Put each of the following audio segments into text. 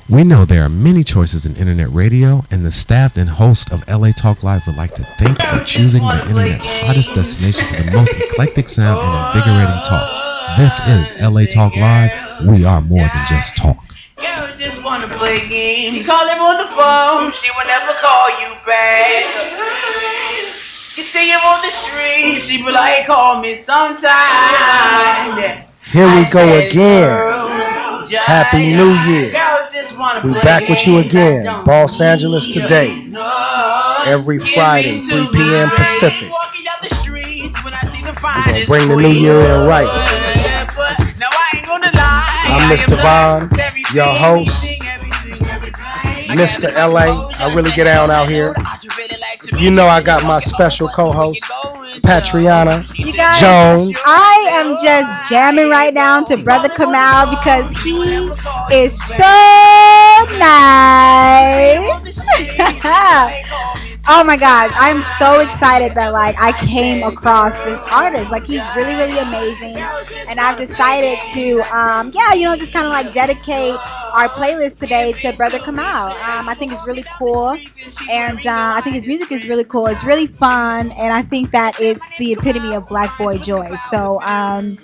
We know there are many choices in internet radio, and the staff and host of LA Talk Live would like to thank you for choosing the internet's hottest destination for the most eclectic sound and invigorating talk. This is LA Talk Live. We are more than just talk. Girl just wanna play games. You call him on the phone, she will never call you back. You see him on the street, she be like, call me sometime. Here we go again. Happy New Year. We back with you again. Los Angeles today. Every Friday, 3 p.m. Pacific. We're going to bring the new year in right. I'm Mr. Vaughn, your host. Mr. LA. I really get down out here. You know I got my special co-host, Patriana Jones. I am just jamming right now to Brother Kamal because he is so nice. Oh my gosh, I'm so excited that I came across this artist. He's really, really amazing, and I've decided to just kind of dedicate our playlist today to Brother Kamal. I think it's really cool, and I think his music is really cool. It's really fun, and I think that it's the epitome of Black Boy Joy. So I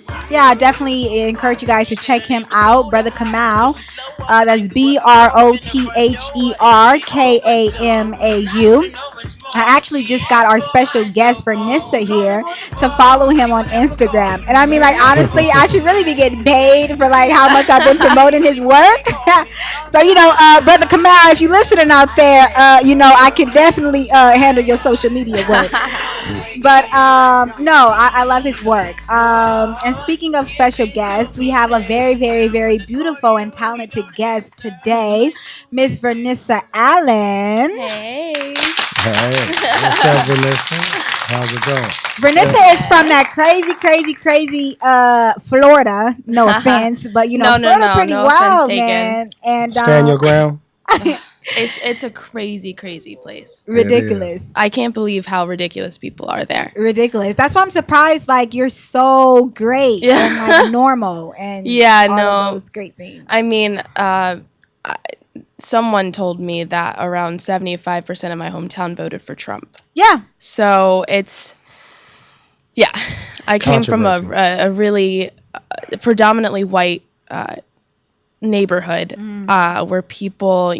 definitely encourage you guys to check him out, Brother Kamal. That's BROTHERKAMAU. I actually just got our special guest Vernisa here to follow him on Instagram, and I mean, honestly, I should really be getting paid for how much I've been promoting his work. So Brother Kamal, if you're listening out there, I can definitely handle your social media work. But no, I love his work. And speaking of special guests, we have a very, very, very beautiful and talented guest today, Miss Vernisa Allen. Hey. Hey, what's up, Vernisa? How's it going? Vernisa is from that crazy Florida. No offense, but Florida pretty wild, man. And stand your ground. It's a crazy place. Ridiculous. I can't believe how ridiculous people are there. Ridiculous. That's why I'm surprised. You're so great and normal and all of those great things. I mean, someone told me that around 75% of my hometown voted for Trump. Yeah. So it's, I came from a really predominantly white neighborhood where people,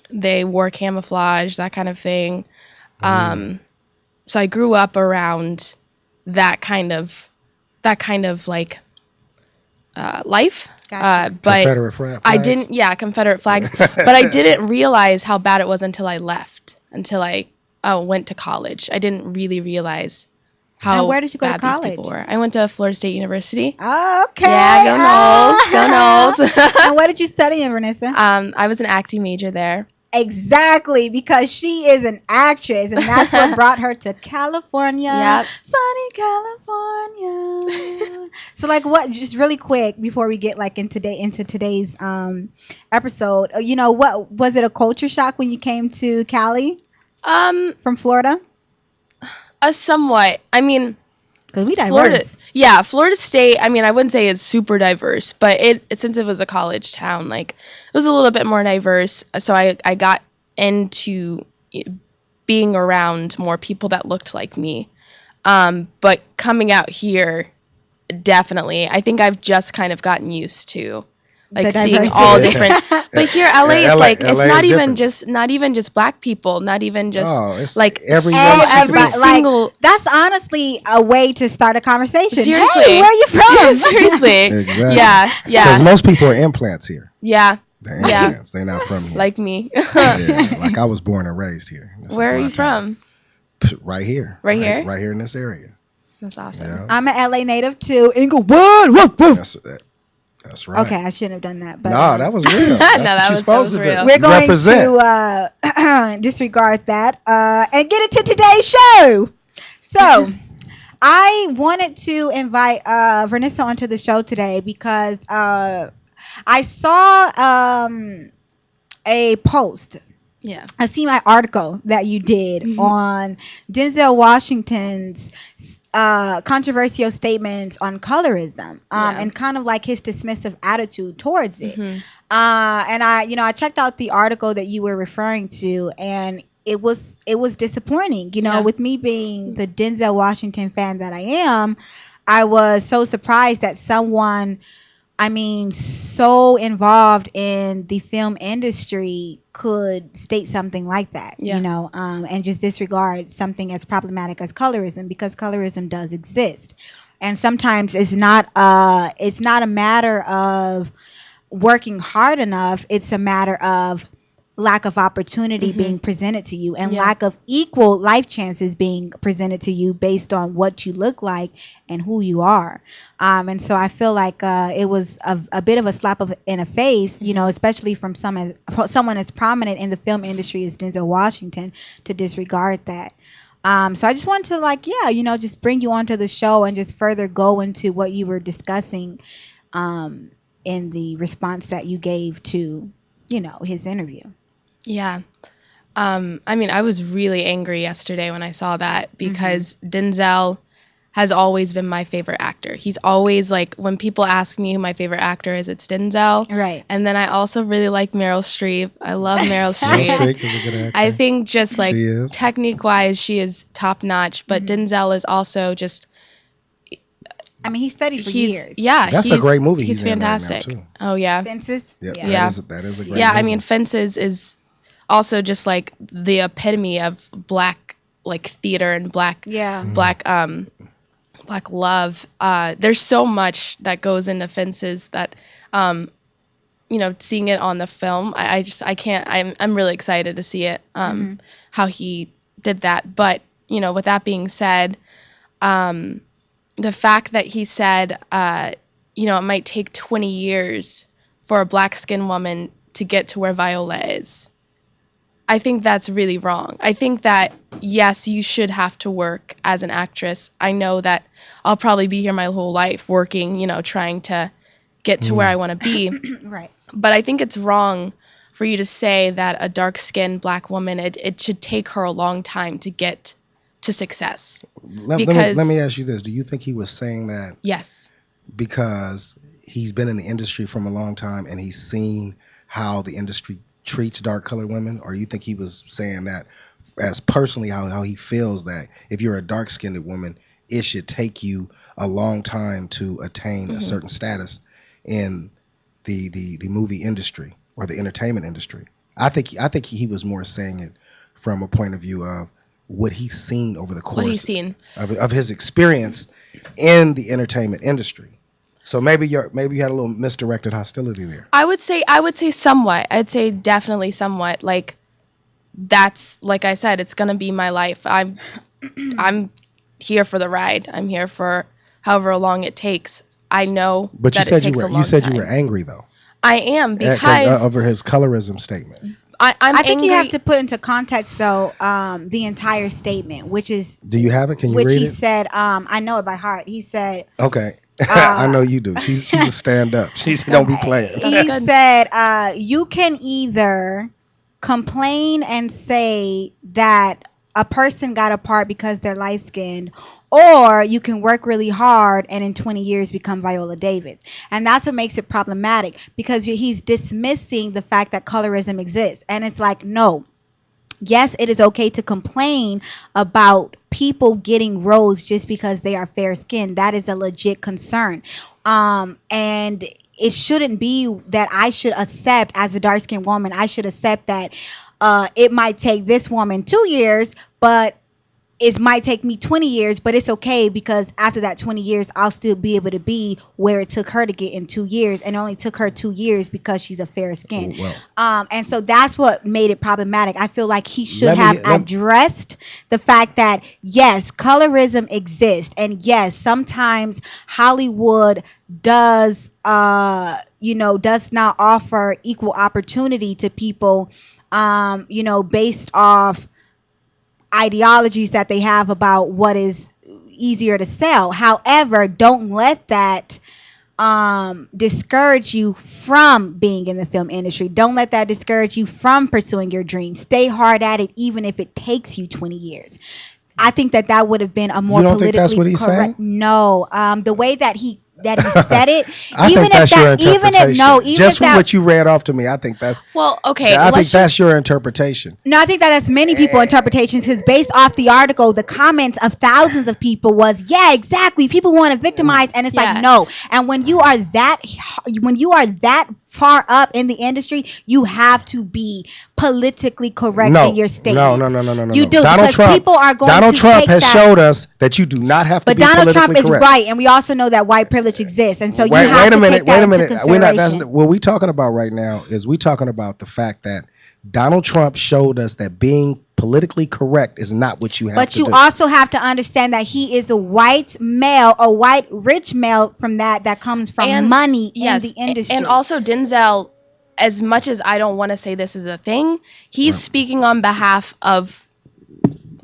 they wore camouflage, that kind of thing. So I grew up around that kind of life. Gotcha. But Confederate flags. Confederate flags. But I didn't realize how bad it was until I left, until I went to college. I didn't really realize how and where did you go bad to college? These people were. I went to Florida State University. Oh, okay. Yeah, go Noles. And what did you study in, Vernisa? I was an acting major there. Exactly, because she is an actress, and that's what brought her to California. Yep. Sunny California. So, what? Just really quick before we get into today's episode. What was it? A culture shock when you came to Cali? From Florida. Somewhat. I mean, because we diverse. Florida State, I mean, I wouldn't say it's super diverse, but since it was a college town, it was a little bit more diverse. So I got into being around more people that looked like me. But coming out here, definitely, I think I've just kind of gotten used to seeing all different. But here, LA is it's not even just black people, not even just every single. That's honestly a way to start a conversation. Seriously, hey, where are you from? Seriously, exactly. Yeah. Because most people are implants here. Yeah. They're implants. They're not from here. Like me. I was born and raised here. Where are you from? Right here. Right here? Right here in this area. That's awesome. Yeah. I'm an LA native too. Inglewood. That's right. Okay, I shouldn't have done that. But no, that was real. That's what you're supposed to do. We're going to disregard that and get into today's show. So, I wanted to invite Vernisa onto the show today because I saw a post. Yeah. I see my article that you did on Denzel Washington's controversial statements on colorism, Yeah. and kind of like his dismissive attitude towards it. Hmm. And I checked out the article that you were referring to, and it was disappointing. Yeah. With me being the Denzel Washington fan that I am, I was so surprised that someone, I mean, so involved in the film industry could state something like that, Yeah. and just disregard something as problematic as colorism, because colorism does exist. And sometimes it's not a matter of working hard enough. It's a matter of lack of opportunity Mhm. being presented to you, and Yeah. lack of equal life chances being presented to you based on what you look like and who you are. And so I feel like it was a bit of a slap in the face, Mhm. especially from someone as prominent in the film industry as Denzel Washington, to disregard that. So I just wanted to, like, yeah, just bring you onto the show and just further go into what you were discussing, um, in the response that you gave to, his interview. Yeah. I mean, I was really angry yesterday when I saw that, because Denzel has always been my favorite actor. He's always, like, when people ask me who my favorite actor is, it's Denzel. Right. And then I also really like Meryl Streep. I love Meryl Meryl Streep. Streep is a good actor. I think just like She is. technique-wise, she is top notch. But Mhm. Denzel is also just I mean, he studied for he's years. yeah. That's a great movie He's he's in right now, fantastic. too. Oh yeah. Fences. Yep, Yeah. Yeah. that is a great Yeah, movie. I mean, Fences is also just like the epitome of black, like, theater and black Yeah. black love. There's so much that goes into Fences that seeing it on the film, I can't. I'm really excited to see it. How he did that. But with that being said, the fact that he said, it might take 20 years for a black skinned woman to get to where Viola is. I think that's really wrong. I think that, yes, you should have to work as an actress. I know that I'll probably be here my whole life working, trying to get to where I want to be. Right. But I think it's wrong for you to say that a dark-skinned black woman, it should take her a long time to get to success. Let me ask you this. Do you think he was saying that Yes. because he's been in the industry from a long time and he's seen how the industry treats dark colored women, or you think he was saying that as personally how he feels that if you're a dark skinned woman, it should take you a long time to attain a certain status in the movie industry or the entertainment industry? I think he was more saying it from a point of view of what he's seen over the What he's course seen. of his experience in the entertainment industry. So maybe you had a little misdirected hostility there. I would say somewhat. I'd say definitely somewhat. Like, that's, like I said, it's gonna be my life. I'm here for the ride. I'm here for however long it takes. I know But that you said it takes a long you said time. you were angry though. I am, because over his colorism statement. I'm I think angry. you have to put into context, though, the entire statement, which is Do you have it? Can you which read he it? said. I know it by heart. He said. Okay. I know you do. She's a stand up. She don't be playing. He good. said, you can either complain and say that a person got a part because they're light skinned, or you can work really hard and in 20 years become Viola Davis. And that's what makes it problematic, because he's dismissing the fact that colorism exists. And it's like, no. Yes, it is okay to complain about people getting roles just because they are fair skinned. That is a legit concern. And it shouldn't be that I should accept, as a dark skinned woman, I should accept that it might take this woman 2 years, but it might take me 20 years, but it's okay, because after that 20 years, I'll still be able to be where it took her to get in 2 years, and it only took her 2 years because she's a fair skin. Well. And so that's what made it problematic. I feel like he should Let me- have lem- addressed the fact that, yes, colorism exists, and yes, sometimes Hollywood does not offer equal opportunity to people, based off ideologies that they have about what is easier to sell. However, don't let that discourage you from being in the film industry. Don't let that discourage you from pursuing your dreams. Stay hard at it, even if it takes you 20 years. I think that would have been a more You don't think that's what politically he's correct. saying? No, the way that he said it, I even think if that's your that, even interpretation. if no, even Just if from that, what you read off to me, I think that's. Well, okay. I think let's that's just, your interpretation. no, I think that that's many people interpretations because based off the article, the comments of thousands of people was, yeah, exactly. People want to victimize, and it's Yeah. like no. And when you are that far up in the industry, you have to be politically correct in your statements. No. You do Donald because Trump, people are going Donald to Trump take has that. showed us that you do not have to But be Donald politically Trump is correct. right, and we also know that white privilege exists, and so you wait have a to minute. take that Wait a into minute. We're not. consideration. What we talking about right now is we talking about the fact that Donald Trump showed us that being politically correct is not what you have But to you do. also have to understand that he is a white male, a white rich male from that comes from money yes, in the industry. And also Denzel, as much as I don't want to say this is a thing, he's speaking on behalf of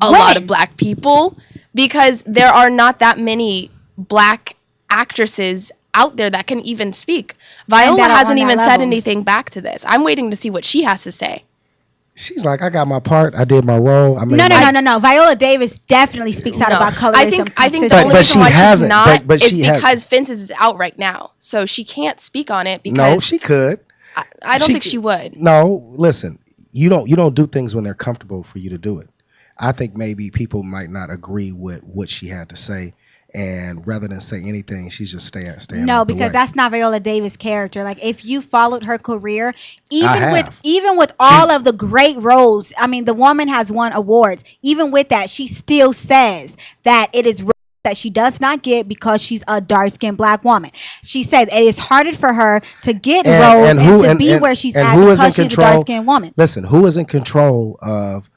a lot of black people because there are not that many black actresses out there that can even speak. Viola that are hasn't on that even said level. anything back to this. I'm waiting to see what she has to say. She's like, I got my part. I did my role. I made No. Viola Davis definitely speaks out about colorism. I think the consistently. only But reason she why she's hasn't. not But is she hasn't. because Fences is out right now, so she can't speak on it because No, she could. I don't think she would. No, listen. You don't do things when they're comfortable for you to do it. I think maybe people might not agree with what she had to say, and rather than say anything, she's just staying. No, out the because way. that's not Viola Davis' character. Like if you followed her career, have. even with all of the great roles, I mean, the woman has won awards. Even with that, she still says that it is that she does not get because she's a dark-skinned black woman. She said it is harder for her to get roles and to be where she's at because she's a dark-skinned woman. Listen, who is in control of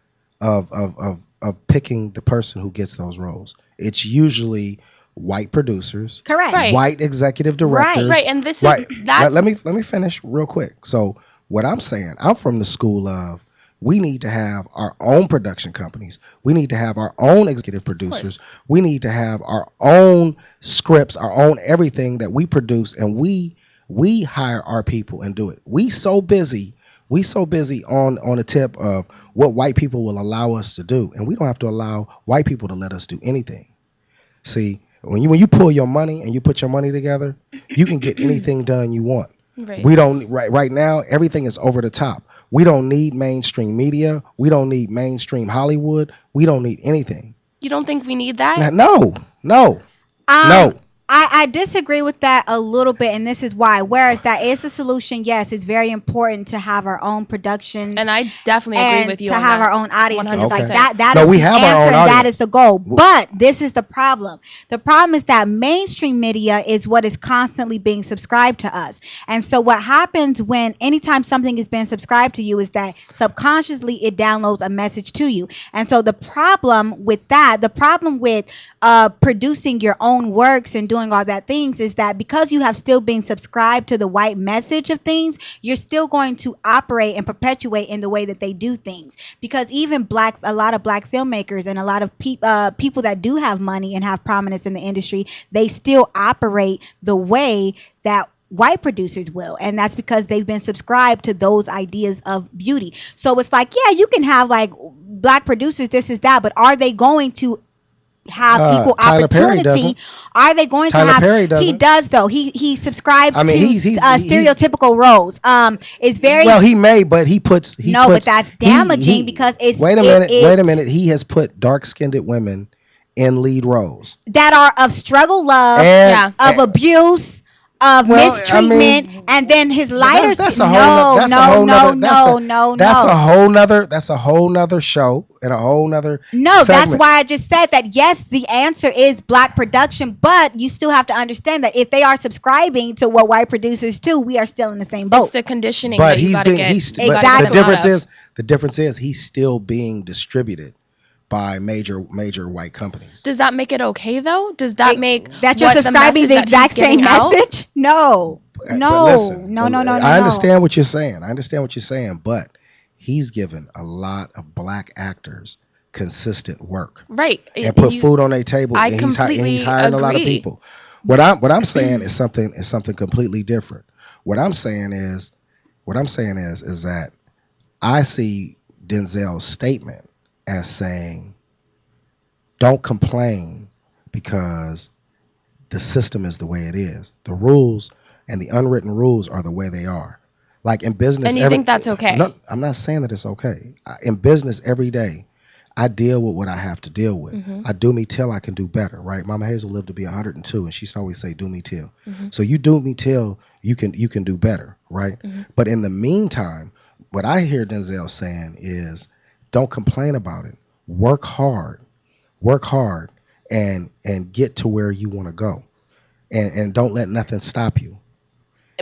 picking the person who gets those roles? It's usually white producers, Correct. Right. white executive directors. Right, and this is right. that. Let me finish real quick. So what I'm saying, I'm from the school of we need to have our own production companies. We need to have our own executive producers. We need to have our own scripts, our own everything that we produce, and we hire our people and do it. We so busy on the tip of what white people will allow us to do, and we don't have to allow white people to let us do anything. See, when you pull your money and you put your money together, you can get anything done you want. Right. We don't right now. Everything is over the top. We don't need mainstream media. We don't need mainstream Hollywood. We don't need anything. You don't think we need that? No. I disagree with that a little bit, and this is why. Whereas that is a solution, yes, it's very important to have our own productions. And I definitely agree with you to on have that. our own audience. 100%. Like that No, is we the have our answer, own and that audience. is the goal. But this is the problem. The problem is that mainstream media is what is constantly being subscribed to us. And so what happens when anytime something is being subscribed to you is that subconsciously it downloads a message to you. And so the problem with producing your own works and doing all that things is that because you have still been subscribed to the white message of things, you're still going to operate and perpetuate in the way that they do things. Because even a lot of black filmmakers and a lot of people that do have money and have prominence in the industry, they still operate the way that white producers will, and that's because they've been subscribed to those ideas of beauty. So it's like, yeah, you can have like black producers, this is that, but are they going to have equal Tyler Perry opportunity? Are they going Tyler to have? Perry doesn't. He does though. He subscribes I mean, to he's stereotypical roles. It's very well. He may, but he puts. but that's damaging because it's. Wait a minute. He has put dark-skinned women in lead roles that are of struggle, love, of abuse, of mistreatment, and then his lighter That's skin. a whole nother show and a whole nother No, segment. that's why I just said that. Yes, the answer is black production, but you still have to understand that if they are subscribing to what white producers do, we are still in the same boat. It's the conditioning But that you gotta get. Exactly. The difference is he's still being distributed by major white companies. Does that make it okay though? Does that make that you're subscribing the exact same message? No. Listen, No. I understand what you're saying. But he's given a lot of black actors consistent work, right? And put food on their table. I and completely he's hiring agree. a lot of people. What I'm saying is something completely different. What I'm saying is that I see Denzel's statement as saying don't complain because the system is the way it is. The rules and the unwritten rules are the way they are. Like in business, And you think that's okay? No, I'm not saying that it's okay. In business, every day, I deal with what I have to deal with. I do me till I can do better, right? Mama Hazel lived to be 102, and she used to always say, "Do me till." So you do me till you can do better, right? But in the meantime, what I hear Denzel saying is, don't complain about it. Work hard, and get to where you want to go, and don't let nothing stop you.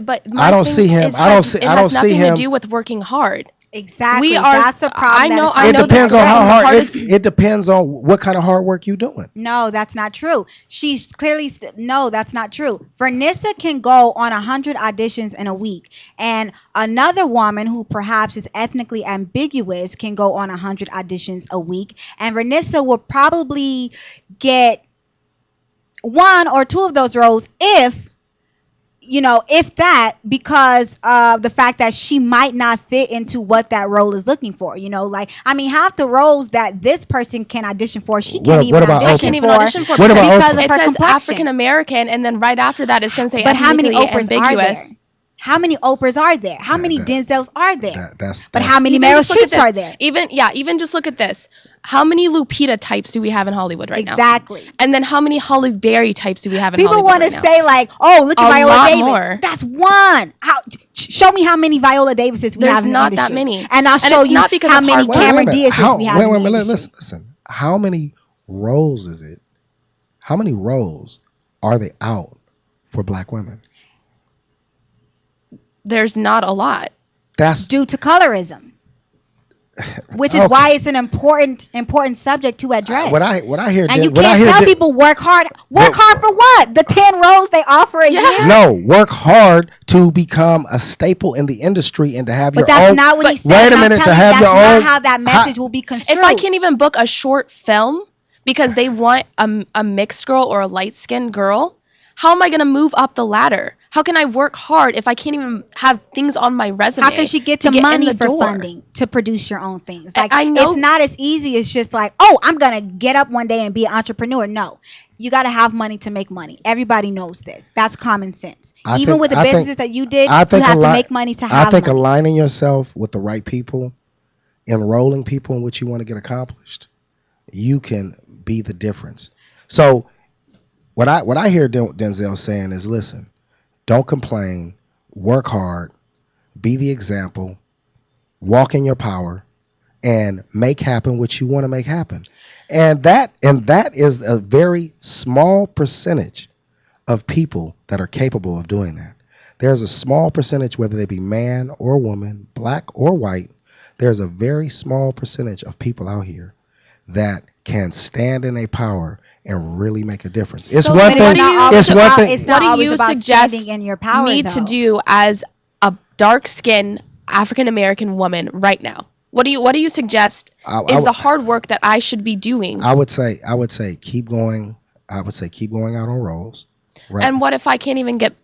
But I don't see him. I don't see. It I has don't see nothing him. to do with working hard. Exactly. We are. That's the problem. I know. It depends on how hard. hardest- It depends on what kind of hard work you're doing. No, that's not true. She's clearly no, that's not true. Vernisa can go on 100 auditions in a week, and another woman who perhaps is ethnically ambiguous can go on 100 auditions a week, and Vernisa will probably get one or two of those roles if that, because of the fact that she might not fit into what that role is looking for. Like, I mean, half the roles that this person can audition for, she can't even audition for. What about because Oprah? of It her says complexion. African American, and then right after that, it's going to say But how many ethnically Oprahs are ambiguous. there? How many Oprahs are there? How many Denzels are there? But how many Even Meryl just look at Streeps this. are there? Even just look at this. How many Lupita types do we have in Hollywood right now? Exactly. And then how many Halle Berry types do we have in People Hollywood want right to now? say like, "Oh, look at A Viola lot Davis." more. That's one. Show me how many Viola Davises we There's have in not the that industry. many. And I'll And show it's you not because how of many hard work. Cameron Diaz's we have in the industry. Listen. How many roles is it? How many roles are they out for black women? There's not a lot. That's Due to colorism, which is Okay. why it's an important subject to address. what I hear. and you what I can't hear tell people work hard. Work hard for what? The 10 roles they offer a year? No, work hard to become a staple in the industry and to have But your that's own. not what he said. Wait a and I'm minute, to telling you, have that's your not own. how that message will be construed. If I can't even book a short film because they want a mixed girl or a light-skinned girl, how am I going to move up the ladder? How can I work hard if I can't even have things on my resume? How can she get to in money the for door? funding to produce your own things? Like, I know- it's not as easy as just like, oh, I'm going to get up one day and be an entrepreneur. No. You got to have money to make money. Everybody knows this. That's common sense. Even with the businesses that you did, you have to make money to have I think money. aligning yourself with the right people, enrolling people in what you want to get accomplished, you can be the difference. So what I hear Denzel saying is, listen, don't complain, work hard, be the example, walk in your power, and make happen what you want to make happen. And that is a very small percentage of people that are capable of doing that. There's a small percentage, whether they be man or woman, black or white, there's a very small percentage of people out here that can stand in a power and really make a difference. It's So one then thing. what do you- It's one thing. It's What not do always you about suggest standing in your power, me to though. do as a dark-skinned African American woman right now? What do you suggest is the hard work that I should be doing? I would say keep going. I would say keep going out on roles. Right. And what if I can't even get?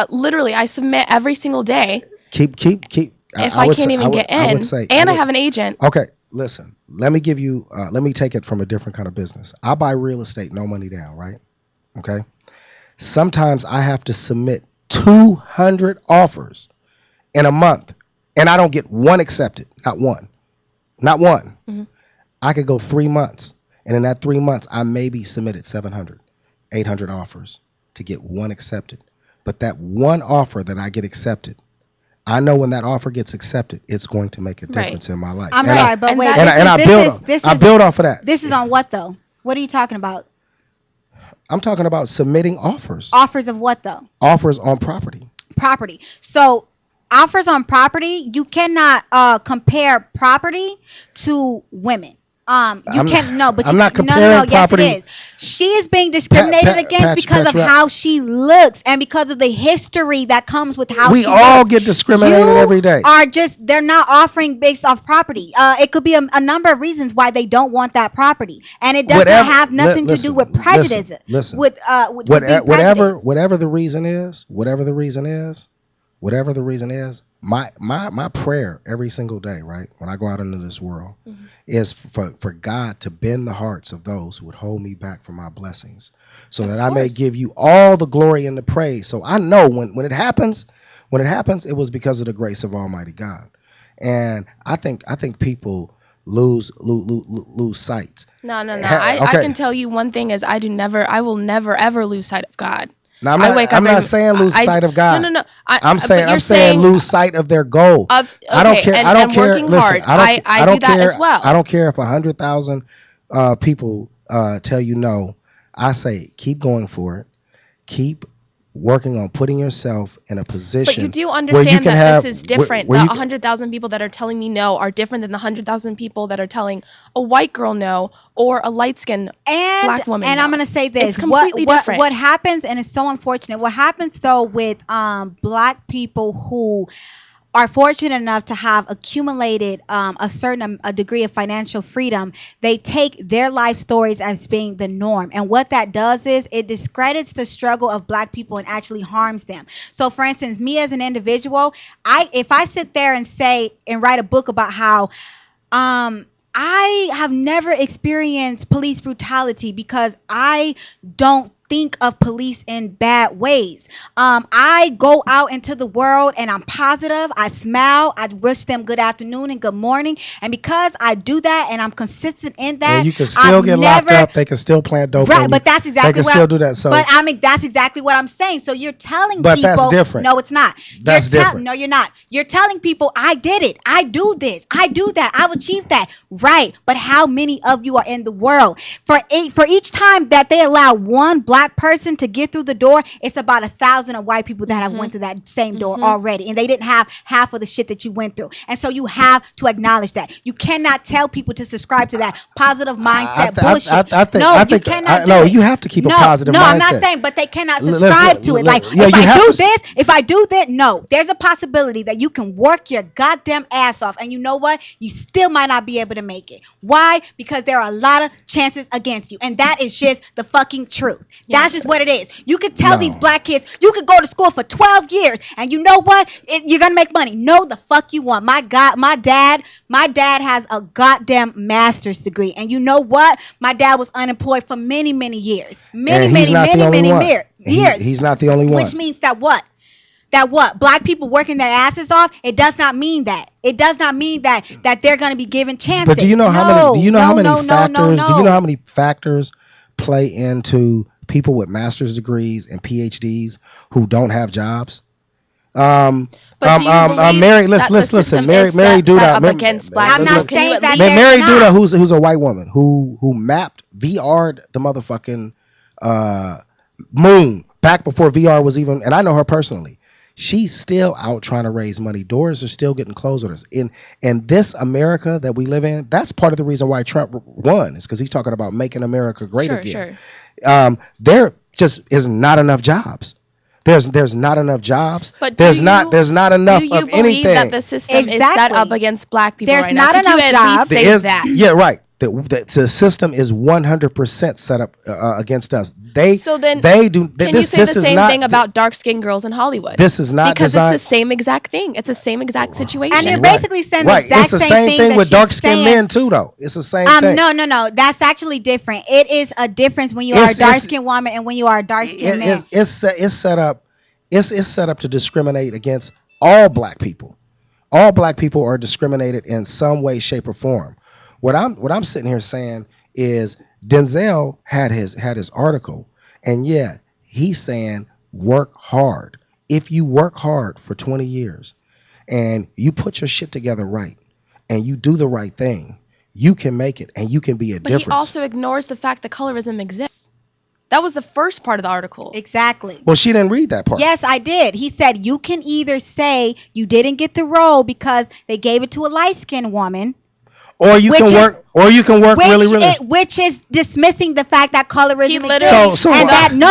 Literally, I submit every single day. Keep. If I can't even get in, and I have an agent. Okay, listen. Let me give you. Let me take it from a different kind of business. I buy real estate, no money down, right? Okay. Sometimes I have to submit 200 offers in a month, and I don't get one accepted. Not one. Mm-hmm. I could go 3 months, and in that 3 months, I maybe submitted 700, 800 offers to get one accepted. But that one offer that I get accepted, I know when that offer gets accepted, it's going to make a difference in my life. I'm sorry, but wait. I build off of that. This is on what, though? What are you talking about? I'm talking about submitting offers. Offers of what, though? Offers on property. Property. So offers on property, you cannot compare property to women. I'm not comparing property. Yes, it is. She is being discriminated against because of how she looks and because of the history that comes with how she looks. We all get discriminated every day. They're not offering based off property. It could be a number of reasons why they don't want that property, and it doesn't have nothing to do with prejudice. Listen. Whatever the reason is, whatever the reason is, my prayer every single day, right, when I go out into this world, is for God to bend the hearts of those who would hold me back from my blessings, so that I may give you all the glory and the praise. So I know when it happens, it was because of the grace of Almighty God. And I think people lose sight. No. I can tell you one thing is I will never ever lose sight of God. Now, I'm not saying lose sight of God. No. I'm saying lose sight of their goal. I don't care. I don't care. Listen, I don't care. As well. I don't care if 100,000 people tell you no. I say keep going for it. Keep working on putting yourself in a position. But you do understand that this is different. The 100,000 people that are telling me no are different than the 100,000 people that are telling a white girl no or a light-skinned black woman and no. I'm going to say this. It's completely different. What happens, and it's so unfortunate, what happens though with black people who are fortunate enough to have accumulated a degree of financial freedom, they take their life stories as being the norm. And what that does is it discredits the struggle of black people and actually harms them. So for instance, me as an individual, if I sit there and say and write a book about how I have never experienced police brutality because I don't think of police in bad ways. I go out into the world and I'm positive. I smile. I wish them good afternoon and good morning. And because I do that and I'm consistent in that, you can still get locked up. They can still plant dope. Right, but that's exactly they can still do that. So, but that's exactly what I'm saying. So you're telling but people, that's different. No, it's not. That's different. No, you're not. You're telling people, I did it. I do this. I do that. I've achieved that. Right, but how many of you are in the world? For each time that they allow one black person to get through the door, it's about 1,000 of white people that have went through that same door already, and they didn't have half of the shit that you went through. And so you have to acknowledge that. You cannot tell people to subscribe to that positive mindset bullshit. You cannot. No, you have to keep a positive mindset. No, I'm not saying, but they cannot subscribe to it. Like if I do this, no, there's a possibility that you can work your goddamn ass off, and you know what? You still might not be able to make it. Why? Because there are a lot of chances against you, and that is just the fucking truth. Yeah. That's just what it is. You could tell these black kids, you could go to school for 12 years, and you know what? You're gonna make money. No, the fuck you want. My God, my dad has a goddamn master's degree, and you know what? My dad was unemployed for many years. Many years. He's not the only one. Which means that what? Black people working their asses off, it does not mean that. It does not mean that they're going to be given chances. But do you know how many factors play into people with master's degrees and PhDs who don't have jobs? Mary, listen. Mary Duda. Against black I'm not saying that. Mary Duda, who's a white woman who mapped VR'd the motherfucking moon back before VR was even, and I know her personally. She's still out trying to raise money. Doors are still getting closed on us. In this America that we live in, that's part of the reason why Trump won, is because he's talking about making America great again. Sure. There just is not enough jobs. There's not enough jobs. But there's not enough of anything. Do you believe that the system is set up against black people right now? There's not enough jobs. Say that. Yeah, right. The system is 100% set up against us. Can you say the same thing about dark-skinned girls in Hollywood? This is not because designed. It's the same exact thing. It's the same exact situation. And you're basically saying the exact it's the same thing with dark-skinned men too, though. It's the same thing. No. That's actually different. It is a difference when you are a dark-skinned woman and when you are a dark-skinned man. It's set up. It's set up to discriminate against all black people. All black people are discriminated in some way, shape, or form. What I'm sitting here saying is Denzel had his article, and he's saying work hard. If you work hard for 20 years and you put your shit together right and you do the right thing, you can make it and you can be a difference. But he also ignores the fact that colorism exists. That was the first part of the article. Exactly. Well, she didn't read that part. Yes, I did. He said you can either say you didn't get the role because they gave it to a light-skinned woman, or you can work really. Which is dismissing the fact that colorism exists. People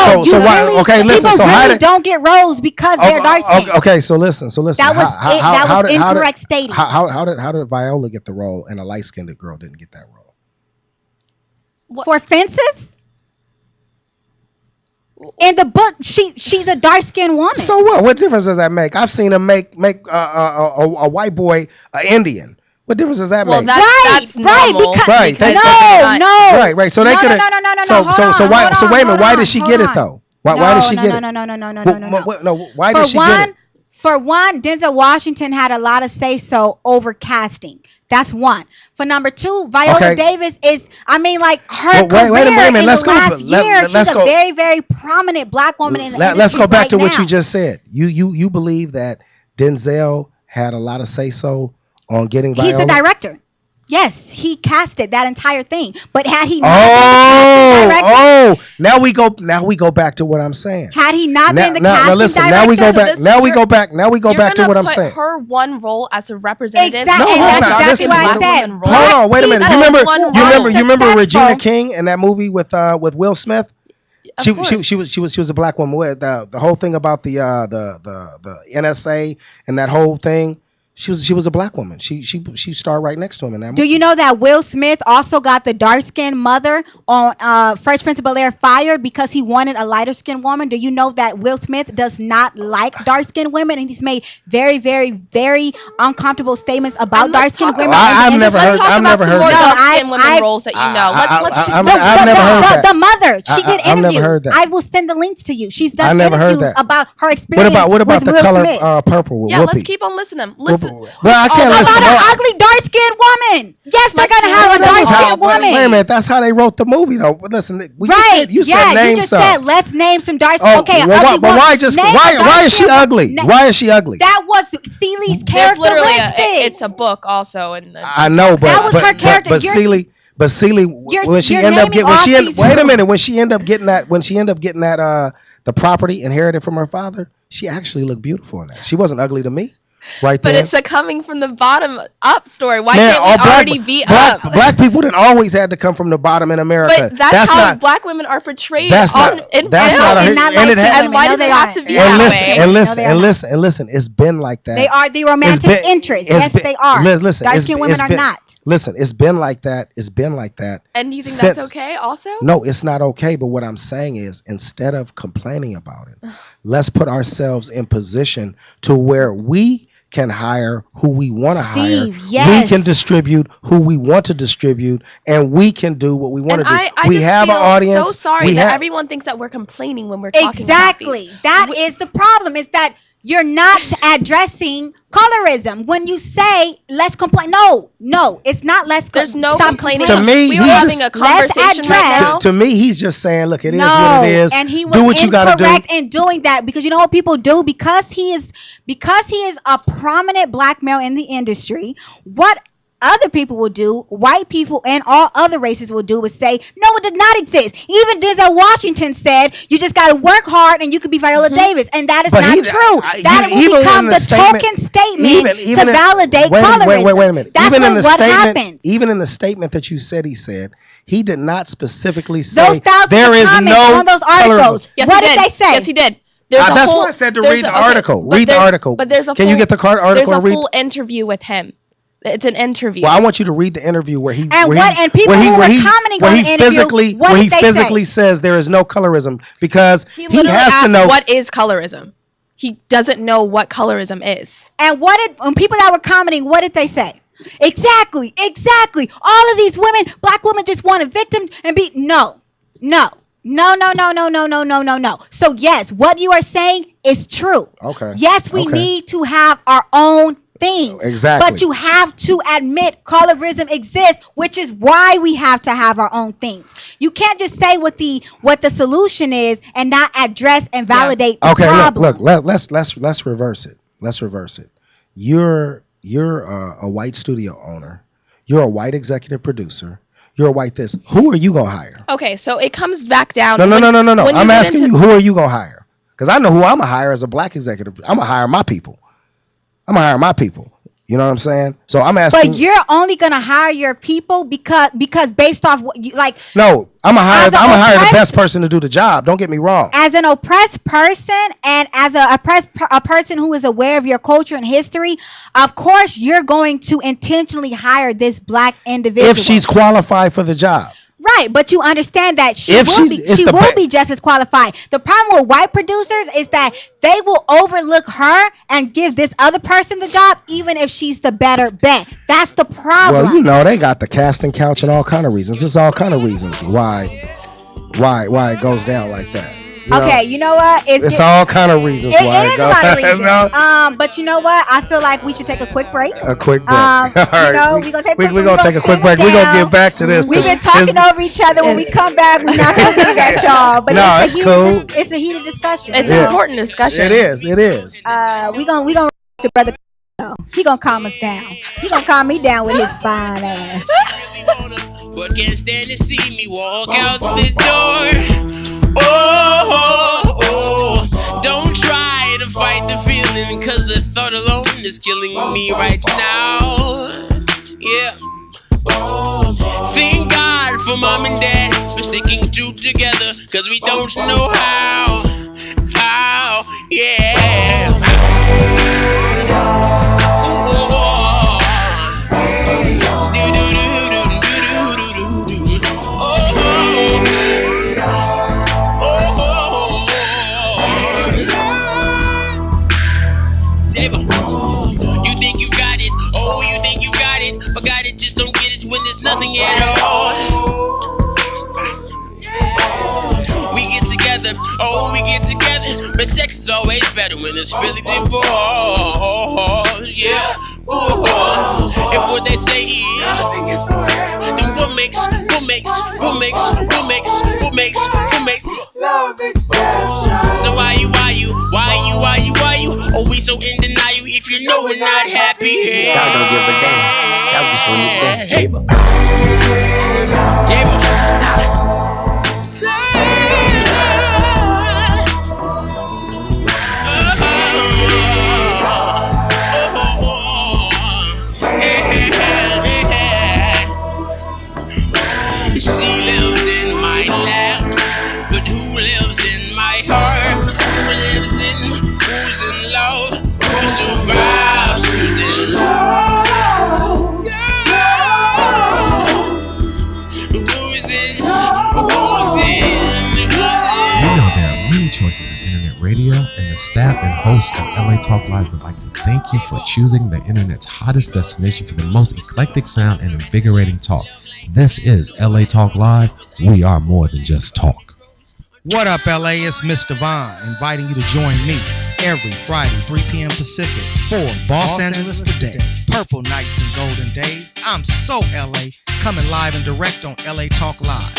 don't get roles because they're dark skinned. Okay, so listen. That was incorrect stating. How did Viola get the role and a light skinned girl didn't get that role? For Fences? In the book, she's a dark skinned woman. So what? What difference does that make? I've seen him make a white boy an Indian. What difference does that make? That's normal. Right. So they could have. So wait a minute. Why did she get it though? Why did she get it? No. Why did she get it? For one, Denzel Washington had a lot of say so over casting. That's one. For number two, Viola Davis is, I mean, like her career wait a minute. in Let's the go. last year, she's a very, very prominent black woman in the industry. Let's go back right to what now. you just said. You believe that Denzel had a lot of say so on getting Viola? He's the director. Yes, he casted that entire thing. But had he not now we go back to what I'm saying. Had he not been the casting listen, director, now we go back to what I'm saying. Her one role as a representative. Exactly. That's what I said. Hold on, wait a minute. You remember Regina King in that movie with Will Smith? She was a black woman. With the whole thing about the NSA and that whole thing. She was a black woman. She starred right next to him in that movie. Do you know that Will Smith also got the dark skinned mother on Fresh Prince of Bel-Air fired because he wanted a lighter skinned woman? Do you know that Will Smith does not like dark skinned women, and he's made very, very, very uncomfortable statements about dark skinned women? I've never heard dark skinned women roles that you know. I've never heard that. The mother, she did interviews. I've never heard that. I will send the links to you. She's done interviews about her experience. What about the Will color Smith. purple? With Yeah, Whoopi? let's keep on listening. Listen. Well, I can't listen. About an ugly dark-skinned woman. Yes, they're gonna have a dark-skinned woman. Wait a minute, that's how they wrote the movie, though. Listen, you said name some. Said let's name some dark. Okay, but why is she ugly? Why is she ugly? That was Celi's characteristic. It's a book, also, and I know, but that was her character. But Celie, when she ended up getting that the property inherited from her father, she actually looked beautiful in that. She wasn't ugly to me. Right there. But it's a coming from the bottom up story. Why can't we already be up? Black people didn't always had to come from the bottom in America. But that's how black women are portrayed in film. And why does it have to be that way? And listen, it's been like that. They are the romantic interest. Yes, they are. Listen, dark-skinned women are not. Listen, it's been like that. It's been like that. And you think that's okay also? No, it's not okay. But what I'm saying is, instead of complaining about it, let's put ourselves in position to where we can hire who we want to hire. Yes. We can distribute who we want to distribute, and we can do what we want to do. We have an audience. So sorry that everyone thinks that we're complaining when we're talking about these. That is the problem. Is that you're not addressing colorism when you say let's complain. No, it's not. There's no complaining. To me, we were having a conversation right now. To me, he's just saying, look, it is what it is. And he was do what you gotta do. incorrect in doing that because you know what people do because he is a prominent black male in the industry. What other people will do, white people and all other races will do, is say, no, it does not exist. Even Denzel Washington said, you just got to work hard and you could be Viola Davis. And that is not true. That will become the token statement to validate colorism. Wait a minute. That's what happened. Even in the statement that you said, he did not specifically say those there is no on those articles. Yes, what did they say? Yes, he did. That's why I said to read the article. Read the article. But there's a Can you get the article and read? There's a full interview with him. It's an interview. Well, I want you to read the interview where he people who were commenting on the interview, where he physically says there is no colorism because he has to know what is colorism. He doesn't know what colorism is. And when people that were commenting, what did they say? Exactly. All of these women, black women, just want a victim and be no. So yes, what you are saying is true. Okay. Yes, we need to have our own things. Exactly. But you have to admit colorism exists, which is why we have to have our own things. You can't just say what the solution is and not address and validate the problem. Look, let's reverse it. You're a white studio owner. You're a white executive producer. You're a white this. Who are you gonna hire? Okay, so it comes back down. No. I'm asking you, who are you gonna hire? Because I know who I'm gonna hire as a black executive. I'm gonna hire my people. You know what I'm saying? So I'm asking. But you're only gonna hire your people because based off what you like. No, I'm gonna hire the best person to do the job. Don't get me wrong. As an oppressed person and as a person who is aware of your culture and history, of course you're going to intentionally hire this black individual if she's qualified for the job. Right, but you understand that she If will be just as qualified. The problem with white producers is that they will overlook her and give this other person the job, even if she's the better bet. That's the problem. Well, they got the casting couch and all kind of reasons. There's all kind of reasons why it goes down like that. Okay, you know what? It's all kind of reasons why it is a lot of reasons. But you know what? I feel like we should take a quick break. A quick break. All right. We're gonna take a quick break. We're gonna get back to this. We've been talking over each other. When we come back, we're not gonna get at y'all. But no, it's cool. It's a heated discussion. It's an important discussion. It is. We gonna to brother. He gonna calm us down. He gonna calm me down with his fine ass. But can't stand to see me walk out the door. Oh, don't try to fight the feeling, cause the thought alone is killing me right now. Yeah. Thank God for mom and dad for sticking two together, cause we don't know how, yeah. You think you got it, oh, you think you got it, but got it, just don't get it when there's nothing at all. We get together, but sex is always better when there's feelings involved, yeah. If what they say is, then what makes love exception? So why you? Oh, we so in denial if you know we're not happy. Yeah. Y'all don't give a damn. Y'all just want to think. She lives in my lap, but who lives in my heart? Who lives in, who's in love, who survives, who's in love? Who's in? You know there are many choices in internet radio, and the staff and host of LA Talk Live would like to thank you for choosing the internet's hottest destination for the most eclectic sound and invigorating talk. This is LA Talk Live. We are more than just talk. What up, LA? It's Mr. Vaughn inviting you to join me every Friday, 3 p.m. Pacific for Los Angeles Today. Purple Nights and Golden Days. I'm so LA, coming live and direct on LA Talk Live.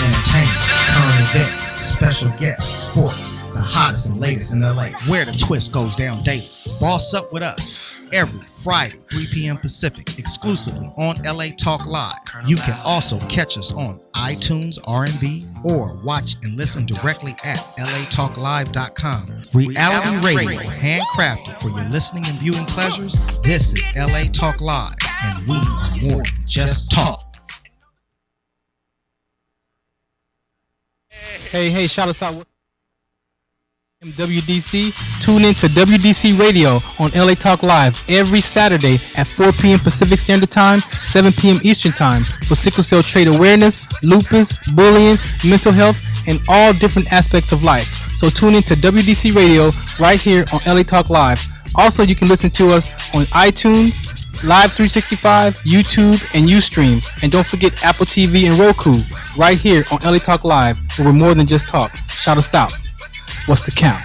Entertainment, current events, special guests, sports, the hottest and latest in LA, where the twist goes down daily. Boss up with us every Friday, 3 p.m. Pacific, exclusively on LA Talk Live. You can also catch us on iTunes, R&B, or watch and listen directly at latalklive.com. Reality radio, handcrafted for your listening and viewing pleasures. This is LA Talk Live, and we are more than just talk. Hey, shout us out. WDC. Tune in to WDC Radio on LA Talk Live every Saturday at 4 p.m. Pacific Standard Time, 7 p.m. Eastern Time for sickle cell trait awareness, lupus, bullying, mental health, and all different aspects of life. So tune in to WDC Radio right here on LA Talk Live. Also, you can listen to us on iTunes, Live 365, YouTube, and Ustream. And don't forget Apple TV and Roku right here on LA Talk Live, where we're more than just talk. Shout us out. What's the count?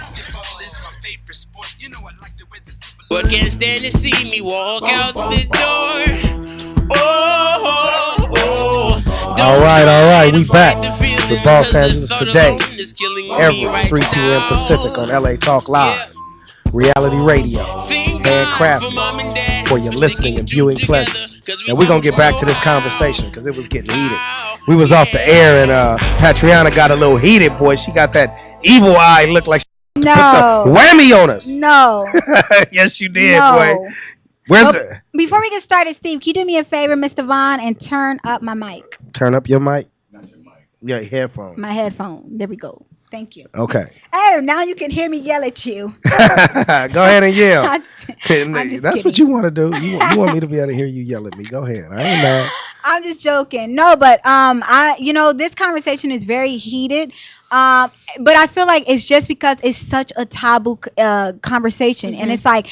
But can't stand to see me walk out the door. All right. We back with Los Angeles Today every 3 p.m. Pacific on LA Talk Live. Reality radio, handcrafted for your listening and viewing pleasures. And we're going to get back to this conversation because it was getting heated. We was off the air and Patriana got a little heated, boy. She got that evil eye look like she put the whammy on us. No. Yes, you did, boy. Before we get started, Steve, can you do me a favor, Mr. Vaughn, and turn up my mic? Turn up your mic? Not your mic. Yeah, headphone. My headphone. There we go. Thank you. Okay. Oh, now you can hear me yell at you. Go ahead and yell. I'm just That's kidding. what you want to do. You want me to be able to hear you yell at me. Go ahead. I ain't mad. I'm just joking. No, but this conversation is very heated. But I feel like it's just because it's such a taboo conversation, and it's like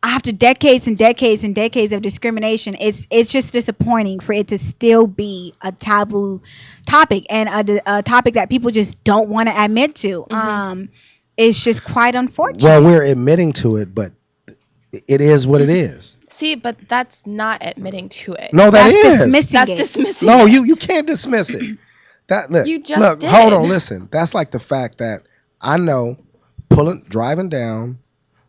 after decades and decades and decades of discrimination, it's just disappointing for it to still be a taboo topic and a topic that people just don't want to admit to. It's just quite unfortunate. Well, we're admitting to it, but it is what it is. See, but that's not admitting to it. No, That's is. dismissing That's it. dismissing No, it. you can't dismiss it. You just look, did. hold on, listen. That's like the fact that I know driving down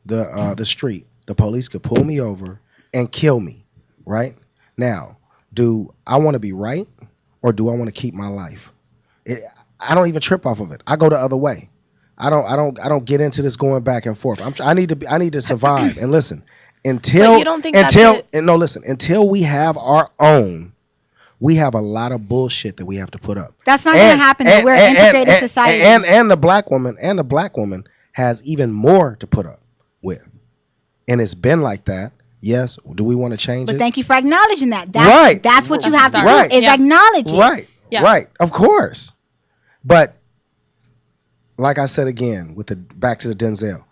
the street, the police could pull me over and kill me, right? Now, do I want to be right or do I want to keep my life? I don't even trip off of it. I go the other way. I don't get into this going back and forth. I need to survive. And listen, until you don't think until we have our own, we have a lot of bullshit that we have to put up. That's not going to happen. We're an integrated society. And the black woman has even more to put up with. And it's been like that. Yes. Do we want to change it? But thank you for acknowledging that. Right. That's what you have to Right. do is acknowledge it. Right. Yeah. Right. Of course. But like I said again, back to the Denzel.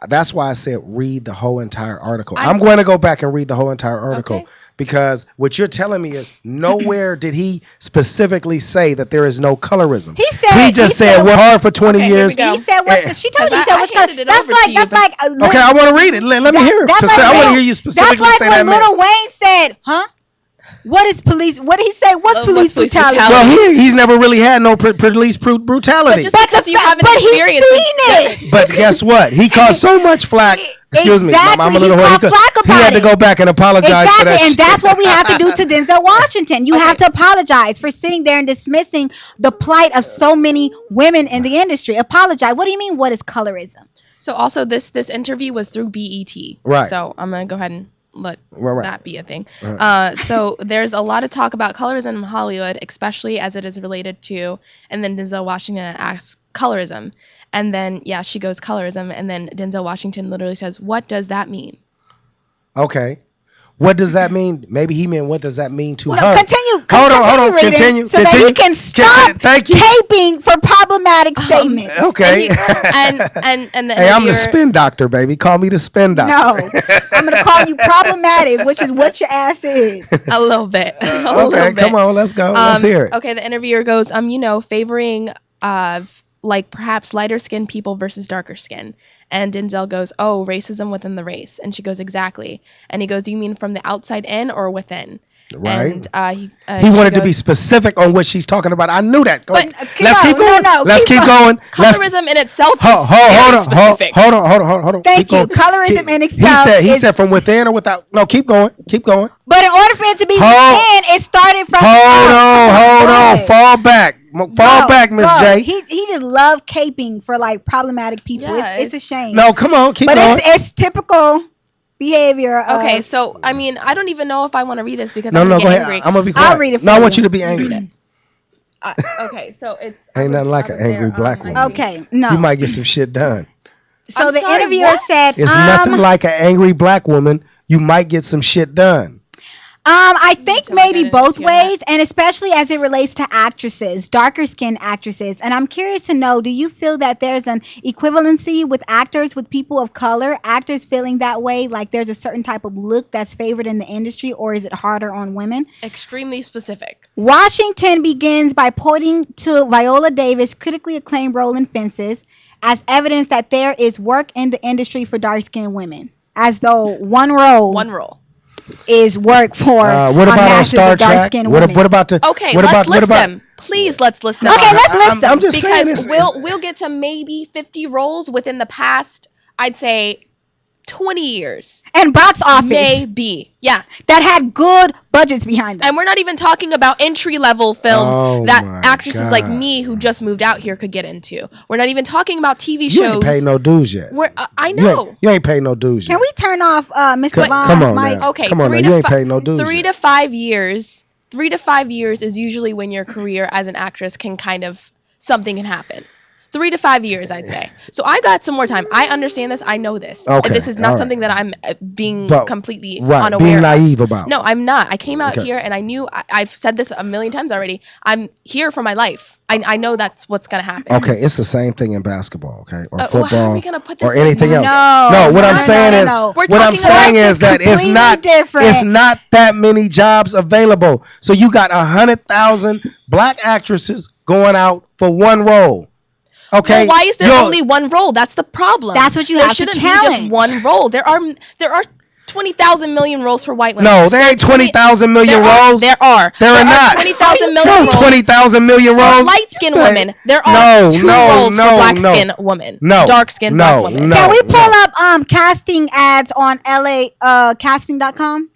That's why I said read the whole entire article. I'm going to go back and read the whole entire article because what you're telling me is nowhere did he specifically say that there is no colorism. He just said we're hard for 20 years. He said what she told me. He said what's color. That's like. Okay, I want to read it. Let me hear it. I want to hear you specifically say that. That's like when Lil Wayne said, "Huh? What is police? What did he say? What's police brutality?" Well, he's never really had no police brutality. But just because you haven't experienced it. But guess what? He caused so much flack. Excuse me, I'm a little he had to go back and apologize for that. And that's what we have to do to Denzel Washington. You have to apologize for sitting there and dismissing the plight of so many women in the industry. Apologize. What do you mean? What is colorism? So also this interview was through BET. Right. So I'm gonna go ahead and let that be a thing. Right. So there's a lot of talk about colorism in Hollywood, especially as it is related to, and then Denzel Washington asks colorism. And then, she goes colorism. And then Denzel Washington literally says, "What does that mean?" Okay. What does that mean? Maybe he meant, what does that mean to her? Continue. Hold on. Continue. So that he can stop caping for problematic statements. Okay. And the hey, I'm the spin doctor, baby. Call me the spin doctor. No. I'm going to call you problematic, which is what your ass is. A little bit. Okay, come on. Let's go. Let's hear it. Okay, the interviewer goes, favoring like perhaps lighter skinned people versus darker skin. And Denzel goes, "Oh, racism within the race." And she goes, "Exactly." And he goes, "Do you mean from the outside in or within?" Right. And he wanted to be specific on what she's talking about. I knew that. But let's keep going. Let's keep going. Colorism in itself is hold on. Thank you. Colorism in itself. He said from within or without. No, keep going. But in order for it to be within, it started from. Hold on. Fall back, Miss J. He just loved caping for like problematic people. It's a shame. No, come on, keep going. But it's typical behavior. Okay, so I mean, I don't even know if I want to read this because I'm gonna go get ahead. angry. I'm gonna be quiet. I'll read it for I you. want you to be angry. Okay, so it's ain't nothing like an angry black woman. Okay, no. You might get some shit done. So I'm the sorry, interviewer said, "It's nothing like an angry black woman. You might get some shit done." I think maybe both ways, and especially as it relates to actresses, darker skinned actresses. And I'm curious to know, do you feel that there's an equivalency with actors, with people of color, actors feeling that way, like there's a certain type of look that's favored in the industry, or is it harder on women? Extremely specific. Washington begins by pointing to Viola Davis' critically acclaimed role in Fences as evidence that there is work in the industry for dark-skinned women, as though one role is work for what about on Star Trek? What about the? Okay, let's list them. Please, let's list them. Okay, let's list them. I'm just saying because we'll get to maybe 50 roles within the past, I'd say, 20 years. And box office. Maybe. Yeah. That had good budgets behind them. And we're not even talking about entry-level films that my actresses God. like me who just moved out here could get into. We're not even talking about TV shows. You ain't paid no dues yet. I know. You ain't paid no dues yet. Can we turn off Mr. Vaughn's come on mic? now. Okay, come on now. You ain't paid no dues 3 yet. to 5 years. 3 to 5 years is usually when your career as an actress can kind of, something can happen. 3 to 5 years, I'd say. So I got some more time. I understand this. I know this. Okay, This is not all something right. that I'm being But- completely right, unaware being of. naive about. No, I'm not. I came out Okay. here and I knew. I've said this a million times already. I'm here for my life. I know that's what's gonna happen. Okay, it's the same thing in basketball, okay, or Well, football, how are we gonna put this or anything in- else. No, what no, I'm no, saying no, is, no. We're what I'm talking about saying is sports that is it's completely not different. It's not that many jobs available. So you got 100,000 black actresses going out for one role. Okay, Well, why is there Yo- only one role? That's the problem. That's what you there have to shouldn't be challenge. just one role. There are 20,000 million roles for white women. No, there ain't 20,000 million roles. There are. There are not. 20,000 million roles. 20,000 million For roles. light-skinned Hey, women. There are two roles for black-skinned women. No. Dark-skinned No. black women. No. Can we pull up casting ads on LA casting.com?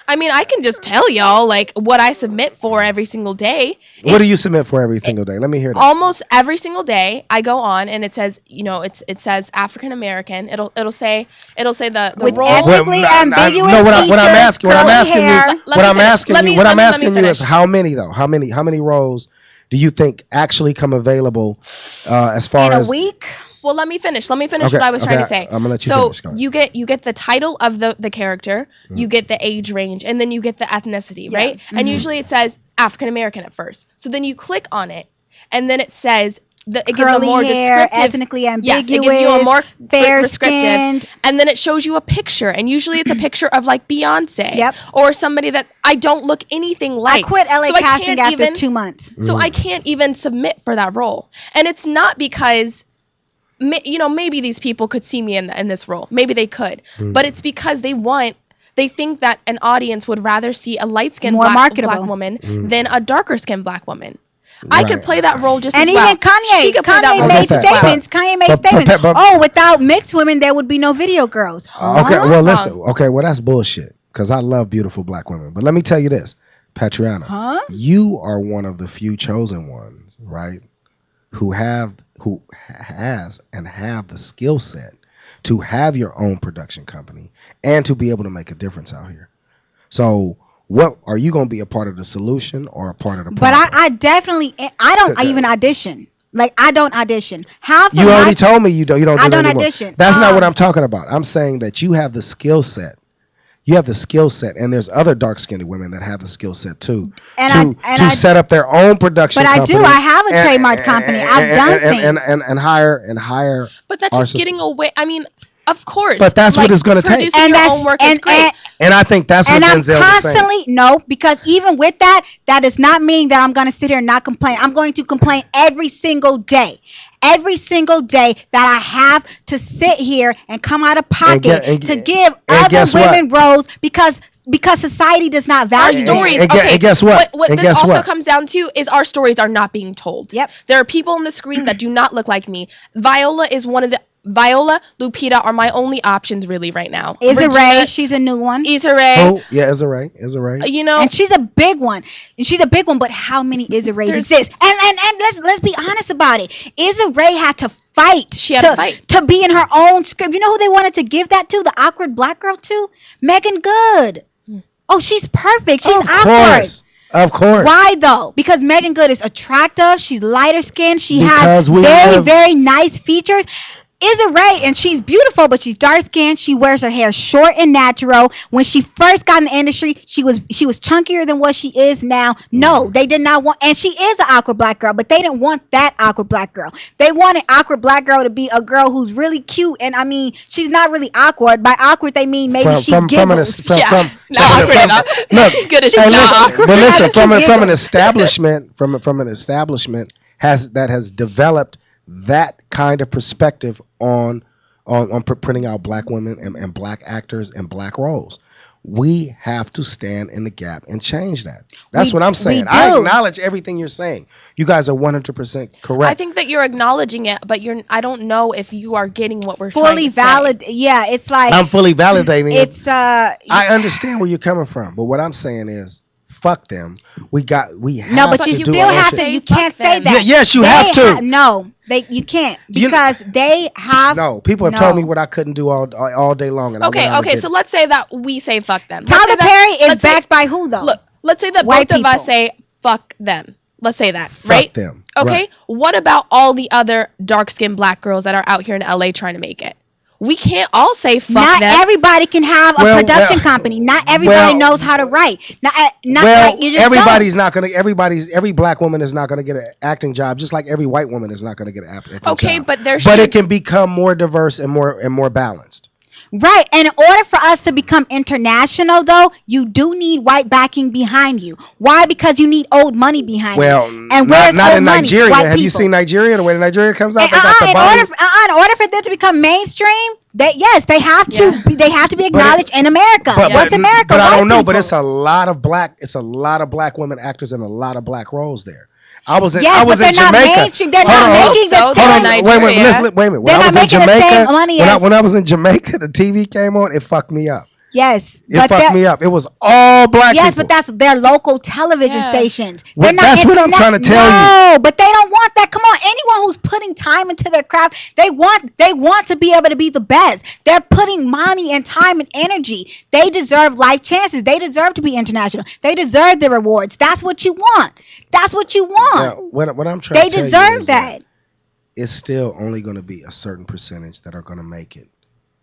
I mean, I can just tell y'all like what I submit for every single day. What do you submit for every single day? Let me hear that. Almost every single day I go on and it says, it says African American. It'll say the With role. ethnically ambiguous No, what I'm features, asking, what I'm curly asking hair. you, Let what me I'm finish. asking Let you, me- what let I'm me asking you finish. is how many though? How many roles do you think actually come available as far in a as week. Well, let me finish Okay, what I was trying to okay, say. I'm gonna let you so finish, go ahead. you get the title of the character, you get the age range, and then you get the ethnicity, Yeah. right? And usually it says African American at first. So then you click on it, and then it says it gives a Curly more hair, descriptive. ethnically ambiguous, Yes, it gives you a more fair prescriptive, skinned. and then it shows you a picture, and usually it's a picture of like Beyonce, Yep. or somebody that I don't look anything like. I quit LA So I casting can't after even- 2 months. So I can't even submit for that role. And it's not because, maybe these people could see me in this role. Maybe they could. But it's because they think that an audience would rather see a light-skinned More black marketable. woman than a darker-skinned black woman. I could Right. play that role just And as even well. Kanye, She could play that Kanye role I made get just as that. well. statements. Kanye made but- statements. but- Oh, without mixed women, there would be no video girls. Okay, Huh? well listen. Okay, well that's bullshit. Because I love beautiful black women. But let me tell you this, Patriana, Huh? you are one of the few chosen ones, right? Who has and have the skill set to have your own production company and to be able to make a difference out here. So, what are you going to be a part of the solution or a part of the But problem? I definitely, I don't even audition. Like, I don't audition. Half of You my- already told me you don't do I that don't anymore. audition. That's not what I'm talking about. I'm saying that you have the skill set. You have the skill set, and there's other dark-skinned women that have the skill set too, And I- set up their own production. But I company do. I have a and- trademark company. I've and- done and- things. and hire. But that's our just system. getting away. I mean, of course. But that's what it's gonna take. Producing And your that's- own work and- is great. And I think that's what And I'm Denzel was saying. constantly no, because even with that, that does not mean that I'm going to sit here and not complain. I'm going to complain every single day that I have to sit here and come out of pocket to give and other guess what? women roles because society does not Our value them. stories. And Okay. guess what? What And this guess also what? comes down to is our stories are not being told. Yep. There are people on the screen that do not look like me. Viola, Lupita are my only options really right now. Issa Rae, Regina, she's a new one. Issa Rae. Oh, yeah, is it right? And she's a big one. But how many Issa Raes There's- exist? And let's be honest about it. Issa Rae had to fight. She had to fight. to be in her own script. You know who they wanted to give that to? The awkward black girl to? Megan Good. Oh, she's perfect. She's Of awkward. Of course. Why though? Because Megan Good is attractive. She's lighter skinned. She Because has we very, live- very nice features. Issa Rae, and she's beautiful, but she's dark skinned. She wears her hair short and natural. When she first got in the industry, she was chunkier than what she is now. No, they did not want, and she is an awkward black girl, but they didn't want that awkward black girl. They wanted awkward black girl to be a girl who's really cute, and I mean, she's not really awkward. By awkward, they mean maybe she giggles. Not awkward enough. Look, Good as she's hey, not listen, awkward. but listen, How did you from an giggle? establishment, from an establishment has developed that kind of perspective on printing out black women and black actors and black roles. We have to stand in the gap and change that. That's what I'm saying. we I do. acknowledge everything you're saying. You guys are 100% correct. I think that you're acknowledging it, but I don't know if you are getting what we're trying Fully to say. valid. Yeah, it's like I'm fully validating it. it's I understand where you're coming from, but what I'm saying is, fuck them. We have no, but to you do still our own have shit. to. You Fuck can't say them. that. Yes, you have to. No, you can't because they have. No, people have told me what I couldn't do all day long. And I went out and Okay, did so it. let's say that we say fuck them. Tyler Perry is let's say- backed by who though? Look, let's say that White both of us people. say fuck them. Let's say that, Fuck right? them. Okay. Right. What about all the other dark-skinned black girls that are out here in LA trying to make it? We can't all say fuck Not them. everybody can have a production company. Not everybody knows how to write. Not like you just everybody's not gonna. Every black woman is not gonna get an acting job, just like every white woman is not gonna get an acting job. Okay, but it can become more diverse and more balanced. Right, and in order for us to become international, though, you do need white backing behind you. Why? Because you need old money behind you. And not in money? Nigeria. White Have you people. seen Nigeria? The way Nigeria comes out, And, they got the body. in order for them to become mainstream, they have to. They have to be acknowledged in America. What's America? But I White don't know. But people. it's a lot of black women actors and a lot of black roles there. I was in but they're Jamaica. not mainstream. They're not making the same. Wait a minute. When They're I not was in making the Jamaica, same money when I was in Jamaica, the TV came on. It fucked me up. Yes, It fucked me up. It was all black yes, people. but that's their local television stations. Well, They're not that's what I'm trying to tell you. No, but they don't want that. Come on, anyone who's putting time into their craft, they want to be able to be the best. They're putting money and time and energy. They deserve life chances. They deserve to be international. They deserve the rewards. That's what you want. That's what you want. Now, what I'm trying to tell you deserve is that. It's still only going to be a certain percentage that are going to make it.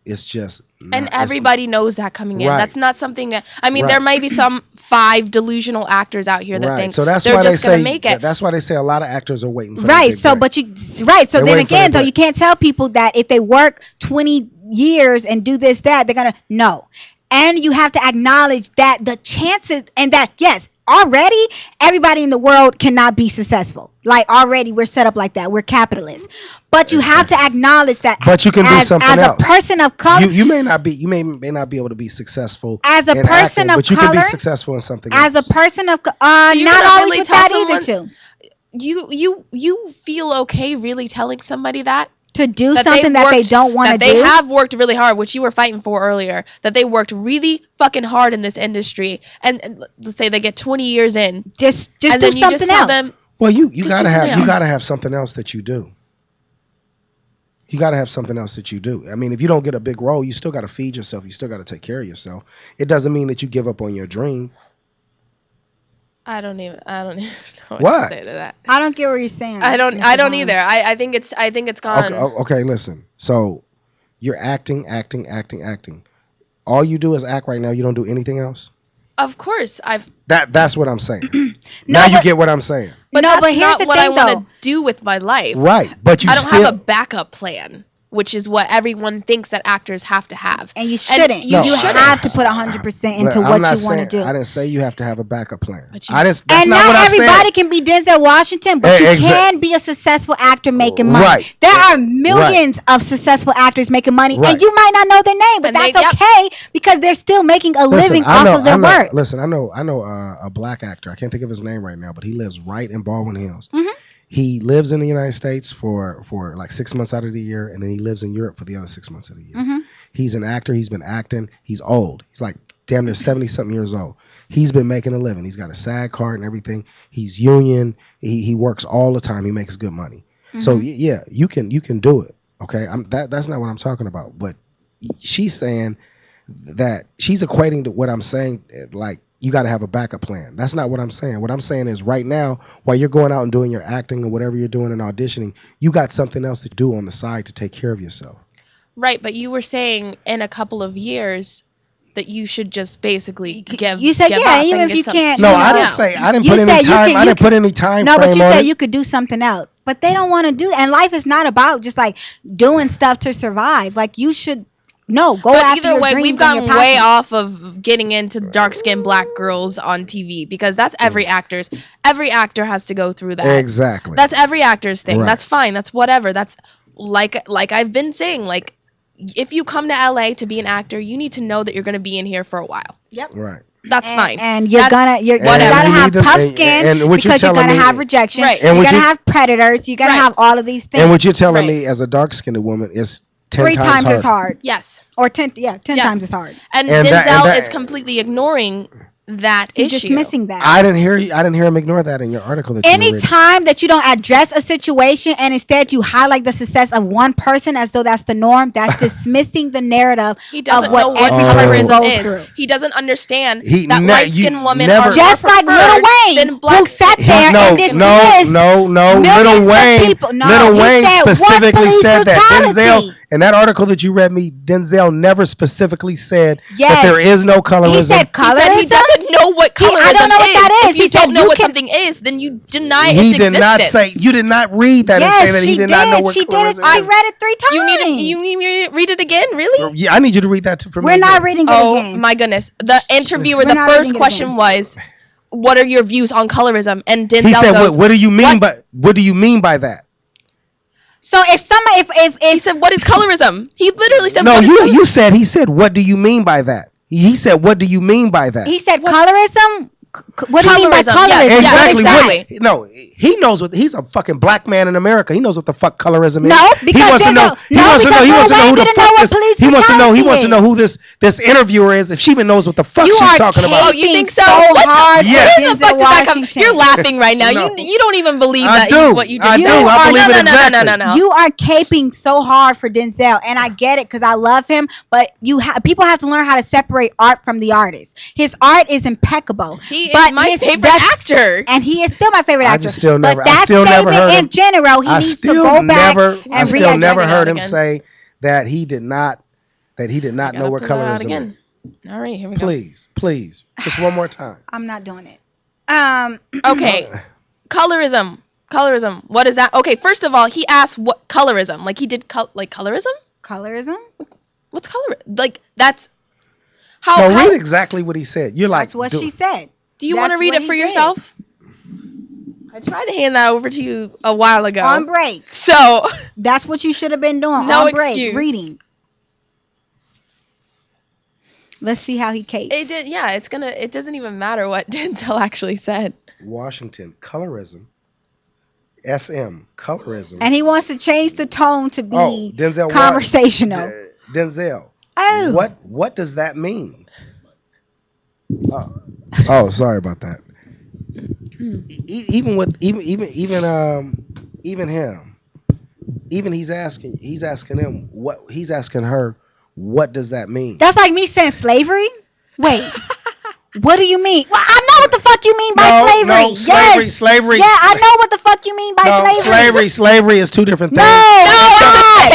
It's just and everybody knows that coming in. Right. That's not something that Right. there might be some 5 delusional actors out here that think so that's they're why just they gonna say make it. that's why they say a lot of actors are waiting for Right. So, break. but so They're then waiting for again, their though, you can't tell people that if they work 20 years and do this, that they're gonna no. And you have to acknowledge that the chances and that yes, already everybody in the world cannot be successful. Like already we're set up like that. We're capitalists. But you have to acknowledge that. But you can do something as else. a person of color. You may not be able to be successful as a in person acting, of but you color. can be successful in something as else. a person of you're not gonna always really with tell that either someone- too. You feel okay really telling somebody that? To do That something that they don't want to do. That they have worked really hard, which you were fighting for earlier. That they worked really fucking hard in this industry, and let's say they get 20 years in, just and do then you something just tell else. them, Well, you just gotta do something have you else. gotta have something else that you do. You gotta have something else that you do. I mean, if you don't get a big role, you still gotta feed yourself. You still gotta take care of yourself. It doesn't mean that you give up on your dream. I don't even know what What? to say to that. I don't get what you're saying. I don't either. I think it's gone. Okay, listen. So you're acting. All you do is act right now. You don't do anything else. Of course, That's what I'm saying. Now you get what I'm saying. But No, that's but here's not the what thing, I want though. to do with my life. Right, but you I don't still have a backup plan, which is what everyone thinks that actors have to have. And you shouldn't. you You shouldn't. have to put 100% into I'm what not you want saying- to do. I didn't say you have to have a backup plan. But you- I didn't. That's And not what not I everybody said. can be Denzel Washington, but you can be a successful actor making money. Right. There are millions of successful actors making money, Right. and you might not know their name, but And that's they- yep. okay because they're still making a living off of their work. Listen, I know a black actor. I can't think of his name right now, but he lives right in Baldwin Hills. Mhm. He lives in the United States for like 6 months out of the year, and then he lives in Europe for the other 6 months of the year. Mhm. He's an actor. He's been acting. He's old. He's like damn near 70-something years old. He's been making a living. He's got a SAG card and everything. He's union. He works all the time. He makes good money. So yeah, you can do it. Okay, that's not what I'm talking about. But she's saying that she's equating to what I'm saying like you got to have a backup plan. That's not what I'm saying. What I'm saying is right now, while you're going out and doing your acting or whatever you're doing and auditioning, you got something else to do on the side to take care of yourself. Right, but you were saying in a couple of years that you should just basically give. You said, give yeah, up even and if you get can't. No, you I know. didn't say I didn't You put any said you time. can- I you didn't put any time No, frame but you on said it. you could do something else. But they don't want to do, and life is not about just like doing stuff to survive. Like you should go But after either your way, dreams we've and gotten your way passion. off of getting into dark-skinned black girls on TV because that's every actor's. Every actor has to go through that. Exactly. That's every actor's thing. Right. That's fine. That's whatever. That's like I've been saying. Like, if you come to LA to be an actor, you need to know that you're going to be in here for a while. Yep. Right. That's fine. And you're That's- you And gotta you have need to- tough and- skin and what you're because you're telling gonna me- have rejection. Right. And You're what gonna you- have predators. You're gonna Right. have all of these things. And what you're telling Right. me as a dark-skinned woman is 10 3 times as hard, Yes. or 10 Yes. times as hard. And And Denzel that- is completely ignoring that You're issue. dismissing that. I didn't hear him ignore that in your article. That you were reading. Anytime that you don't address a situation and instead you highlight the success of one person as though that's the norm, that's dismissing the narrative He doesn't of what know what every person colorism goes is. through. He doesn't understand He that ne- light-skinned you women never- are Just more like Lil preferred Wayne, than who black sat there and dismissed No. millions Lil of Wayne. people. No, Lil he Wayne said, "What specifically police said that brutality?" Denzel in that article that you read me, Denzel never specifically said that Yes. there is no colorism. He said He said he colorism. doesn't know what colorism I don't know what is. that is. If you He said don't know you what can- something is, then you deny He its did not existence. say. You did not read that and say Yes, that he she did did. not know what She did it. colorism I is. read it 3 times. You need me to read it again? Really? Yeah, I need you to read that from We're me not again. reading it Oh again. my goodness! The interviewer, We're the not first reading it question again. was, "What are your views on colorism?" And Denzel He said, goes, "What do you mean "What?" what do you mean by that?" So if somebody, if He said, "What is colorism?" He literally said, No, "What is colorism?" you said he said, "What do you mean by that?" He said, "What do you mean by that?" he said colorism, what do you mean by Colorism, colorism? yes, Exactly. Yeah, What, exactly. no, he knows what he's a fucking black man in America. He knows what the fuck colorism is. No, he because wants to know. He no, wants to know. because He wants to know Lil who the Wayne didn't know fuck what this. police He wants to know. He brutality wants to know is. who this interviewer is. If she even knows what the fuck You she's are talking about. Oh, you think so? so What hard the, Yeah. where the Denzel fuck did that come? Washington. You're laughing right now. No. You don't even believe I that do. what you I just do. said. I believe no, it no, exactly. no, no, no, no. You are caping so hard for Denzel, and I get it because I love him. But people have to learn how to separate art from the artist. His art is impeccable. He but is my his- favorite that's- actor. and he is still my favorite I actor. just still never. But I that still never statement heard in him. general, he I needs to still go back never. I and still never it heard out him again. say that he did not. That he did not I know gotta what pull that out colorism is. again. All right, here we go. Please, just one more time. I'm not doing it. Okay, colorism. What is that? Okay, first of all, he asked what colorism. Like he did colorism. Colorism? What's color? Like that's how. No, how read exactly what he said. You're like, That's what she said. do you want to That's read what it for he did. yourself? I tried to hand that over to you a while ago. On break. So That's what you should have been doing. No on break. excuse. Reading. Let's see how he capes. it did. Yeah, it doesn't even matter what Denzel actually said. Washington colorism. SM colorism. And he wants to change the tone to be Denzel conversational. Denzel. Oh. What does that mean? Oh, sorry about that. Even him. Even he's asking him he's asking her, what does that mean? That's like me saying slavery? Wait. What do you mean? Well, I know what the fuck you mean by slavery. No, Yes. slavery. Yeah, I know what the fuck you mean by slavery. Slavery is two different things.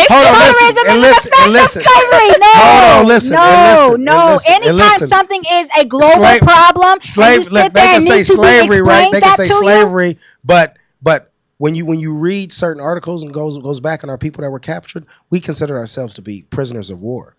Hold on, listen, colorism is an effect of slavery. No, Hold on, listen, and no. listen, and Anytime listen. something is a global Slave- problem, and you Slave, sit they there can and say need to slavery, be right? They can that say to you. slavery, but when you read certain articles and goes back on our people that were captured, we consider ourselves to be prisoners of war.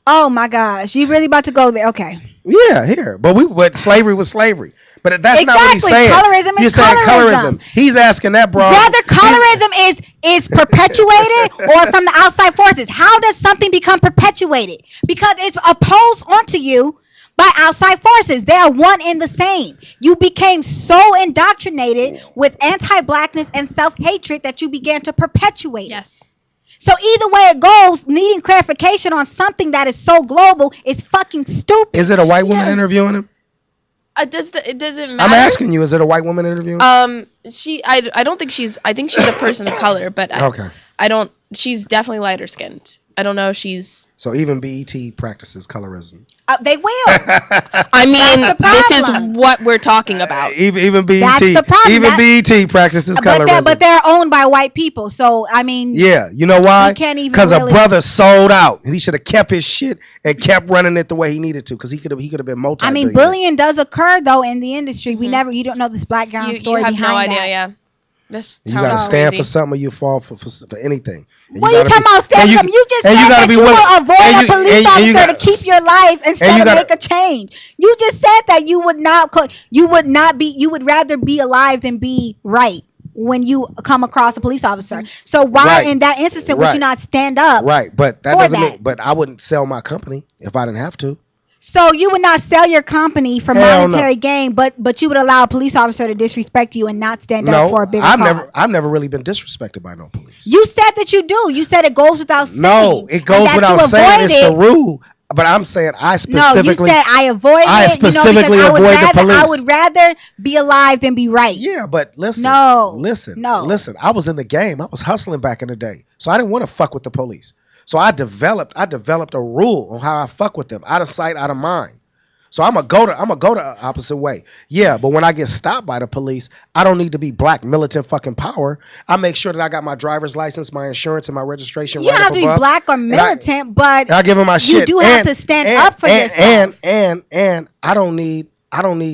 Oh my gosh, you really about to go there? Okay. Yeah, here, but slavery was slavery. But that's not what he's Exactly. saying. Colorism is You're saying colorism. He's asking that, bro. Whether colorism is perpetuated or from the outside forces. How does something become perpetuated? Because it's opposed onto you by outside forces. They are one and the same. You became so indoctrinated with anti-blackness and self-hatred that you began to perpetuate it. Yes. So either way it goes, needing clarification on something that is so global is fucking stupid. Is it a white woman interviewing him? It doesn't matter. I'm asking you. Is it a white woman interviewing him? I don't think I think she's a person of color, but Okay. She's definitely lighter skinned. I don't know if she's. So even BET practices colorism. They will. I mean, That's the this is problem. what we're talking about. Even BET. That's the problem. Even BET practices colorism. But they're owned by white people. So I mean. Yeah, you know why? You can't even Because really- a brother sold out. He should have kept his shit and kept running it the way he needed to. Because he could have been multi. I mean, bullying does occur though in the industry. You don't know this background You story have behind no idea, that. yeah. This You town gotta is stand crazy. for something, or you fall for anything. And What are you gotta talking about? Stand and for something? You just and said gotta that be you willing- will avoid and a you- police and officer you gotta- to keep your life instead you of gotta- make a change. You just said that you would rather be alive than be right when you come across a police officer. So why Right. in that instance would Right. you not stand up? Right, but that for doesn't that. mean. But I wouldn't sell my company if I didn't have to. So you would not sell your company for Hell monetary no. gain, but you would allow a police officer to disrespect you and not stand up No, for a bigger cause. I've never really been disrespected by no police. You said that you do. You said it goes without saying. No, it goes and that without you saying. avoid It's the rule. But I'm saying I No, you specifically. said I avoid I it. specifically because avoid the police. I would rather be alive than be right. Yeah, but listen. No. Listen. No. Listen. I was in the game. I was hustling back in the day, so I didn't want to fuck with the police. So I developed a rule on how I fuck with them, out of sight, out of mind. So I'm gonna go the opposite way. Yeah, but when I get stopped by the police, I don't need to be black militant fucking power. I make sure that I got my driver's license, my insurance, and my registration. You don't right have up to be above. black or militant, but I give them my shit. You do have to stand up for yourself. And I don't need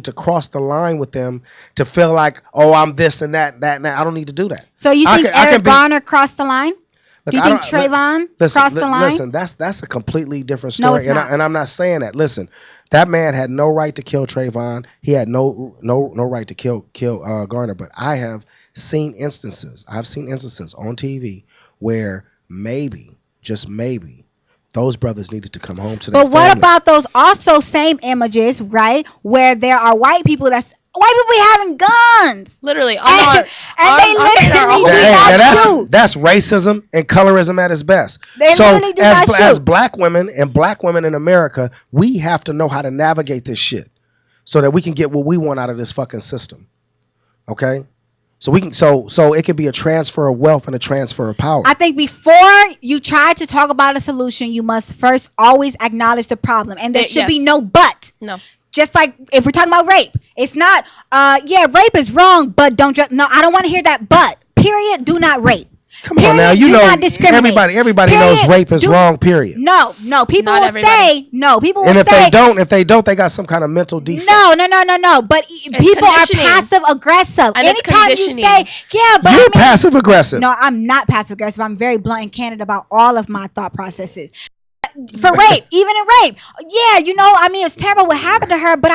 to cross the line with them to feel like, oh, I'm this and that and that. I don't need to do that. So you think Eric Garner crossed the line? Look, do you think Trayvon crossed the line? Listen, that's a completely different story. No, it's not. And I'm not saying that. Listen, that man had no right to kill Trayvon. He had no right to kill Garner. But I have seen instances. I've seen instances on TV where maybe, just maybe, those brothers needed to come home to their But what family. about those also same images, right? Where there are white people having guns. Literally, And they literally do not shoot. That's racism and colorism at its best. They literally do not shoot. As black women in America, we have to know how to navigate this shit so that we can get what we want out of this fucking system. Okay? So we can so it can be a transfer of wealth and a transfer of power. I think before you try to talk about a solution, you must first always acknowledge the problem. And there should be no but. No. Just like if we're talking about rape, it's not, rape is wrong, but don't just, no, I don't want to hear that but. Period, do not rape. Come on now, you know, everybody knows rape is wrong, period. No, people will say, and if they don't, they got some kind of mental defect. No. But people are passive aggressive. Anytime you say, you're passive aggressive. No, I'm not passive aggressive. I'm very blunt and candid about all of my thought processes. For rape, even in rape, it's terrible what happened to her, but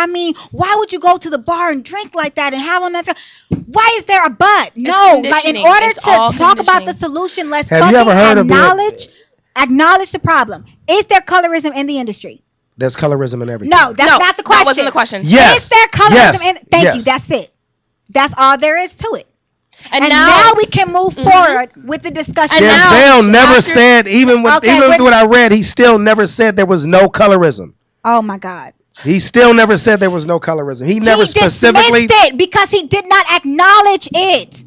why would you go to the bar and drink like that and have on that? Why is there a but? No, like in order to talk about the solution, let's acknowledge the problem. Is there colorism in the industry? There's colorism in everything. No, that's not the question. That wasn't the question. Yes. Is there colorism? Thank you. That's it. That's all there is to it. And now we can move forward with the discussion. Denzel never said, even with what I read, he still never said there was no colorism. Oh my God. He still never said there was no colorism. He never specifically dismissed it because he did not acknowledge it.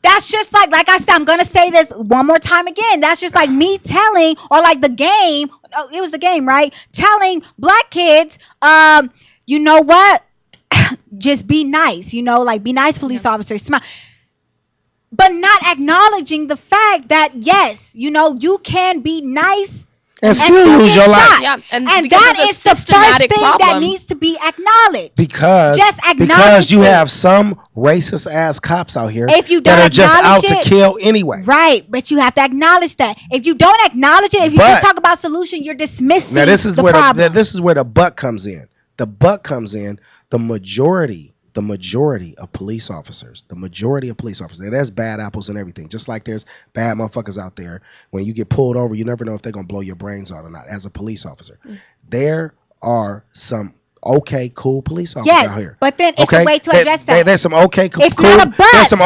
That's just like I said, I'm going to say this one more time again. That's just like me telling, or like the game, it was the game, right? Telling black kids, you know what? Just be nice, like be nice, police officers, smile. But not acknowledging the fact that, yes, you can be nice and still lose your life. Yeah, and that is the first thing that needs to be acknowledged. Because you have some racist ass cops out here that are just out to kill anyway. Right, but you have to acknowledge that. If you don't acknowledge it, if you just talk about solution, you're dismissing the problem. This is where the but comes in. The but comes in. The majority of police officers, there's bad apples and everything. Just like there's bad motherfuckers out there. When you get pulled over, you never know if they're going to blow your brains out or not as a police officer. There are some cool police officers out here. But then it's a way to address that. There's some cool. It's not a but. There's some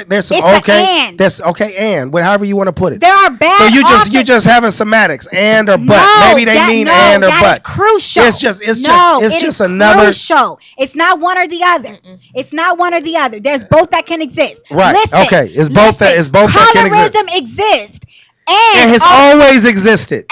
There's some it's and. There's however you want to put it. There are bad. So you just having semantics and or but. No, maybe they mean and or but. That is crucial. It's just another. Crucial. It's not one or the other. It's not one or the other. There's both that can exist. Right. Listen, it's both that can exist. Colorism exists. And has always existed.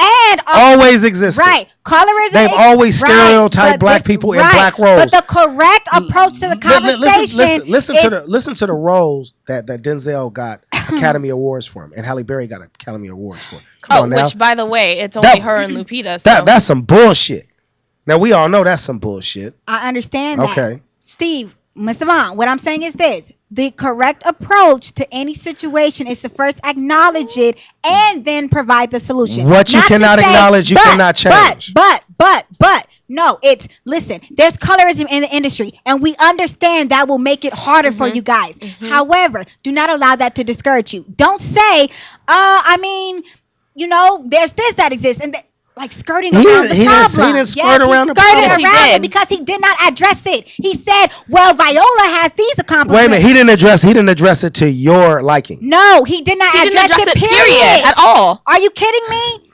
Always existed. Right. Colorism. They've always stereotyped black people in black roles. But the correct approach to the conversation listen to the roles that Denzel got Academy Awards for him, and Halle Berry got Academy Awards for him. Come on now. Which, by the way, it's only her and Lupita. So. That's some bullshit. Now we all know that's some bullshit. I understand that. Okay. Steve, Mr. Vaughn, what I'm saying is this. The correct approach to any situation is to first acknowledge it and then provide the solution. What you cannot acknowledge, you cannot change. But, no, listen, there's colorism in the industry, and we understand that will make it harder for you guys. However, do not allow that to discourage you. Don't say, there's this that exists, and like skirting around the problem. He didn't skirt around the problem. He skirted around it because he did not address it. He said, well, Viola has these accomplishments. Wait a minute. He didn't address it to your liking. No, he did not address it, period. At all. Are you kidding me?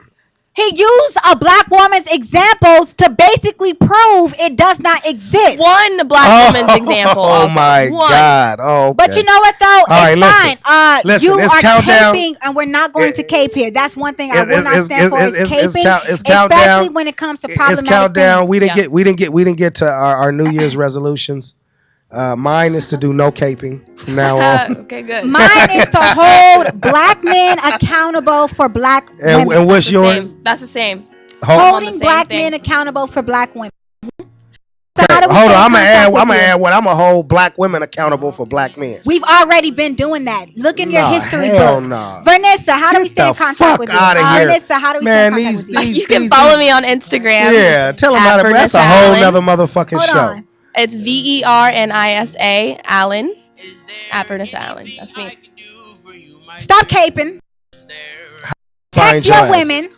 He used a black woman's examples to basically prove it does not exist. One black woman's example. Oh Also. my One. God! Oh, okay. But you know what though? All It's right, fine. listen, You it's are countdown. caping, and we're not going to cape here. That's one thing I will not It's- stand for is it's caping, it's countdown. especially when it comes to problematic It's countdown. things. We didn't get to our New Year's resolutions. Mine is to do no caping from now on. Okay, good. Mine is to hold black men accountable for black And women. what's yours? That's the same. Holding the black same men thing. accountable for black women. Okay, how do we hold stay on. in I'm gonna contact with you? add what? I'm gonna hold black women accountable for black men. We've already been doing that. Look in your Nah, history hell book. nah. Vernisa, how do we Get stay in the contact fuck with you? outta here. Vernisa, how do we Man, stay in contact with you? You can follow me on Instagram. Yeah, tell them at how to. That's a Vernisa whole Allen. nother motherfucking Hold show. on. It's Vernisa Allen at Vernisa Allen. That's me. Stop caping. Find Text your ass. women.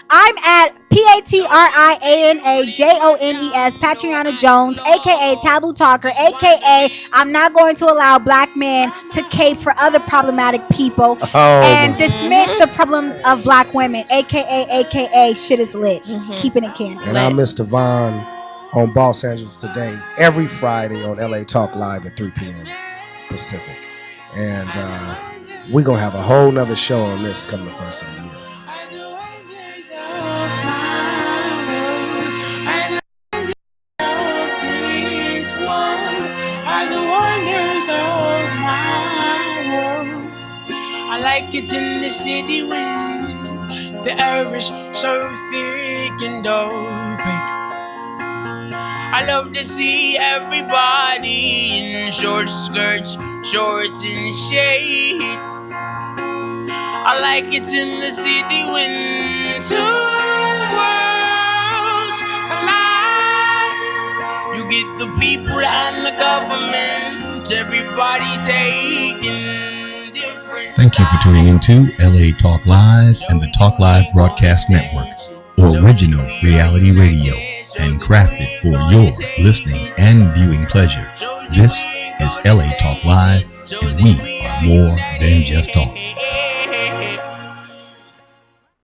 I'm at PatrianaJones, Patriana Jones, aka Taboo Talker, aka I'm not going to allow black men to cape for other problematic people and my. dismiss the problems of black women, aka shit is lit. Keeping it candid. And I'm Mr. Vaughn on Boss Angeles Today every Friday on LA Talk Live at 3 p.m. Pacific. And we're going to have a whole nother show on this coming the first of the year. I like it in the city when the air is so thick and opaque. I love to see everybody in short skirts, shorts and shades. I like it in the city when two worlds collide. You get the people and the government, everybody taking different Thank you for tuning into LA Talk Live and the Talk Live Broadcast Network, original reality radio, and crafted for your listening and viewing pleasure. This is LA Talk Live, and we are more than just talk.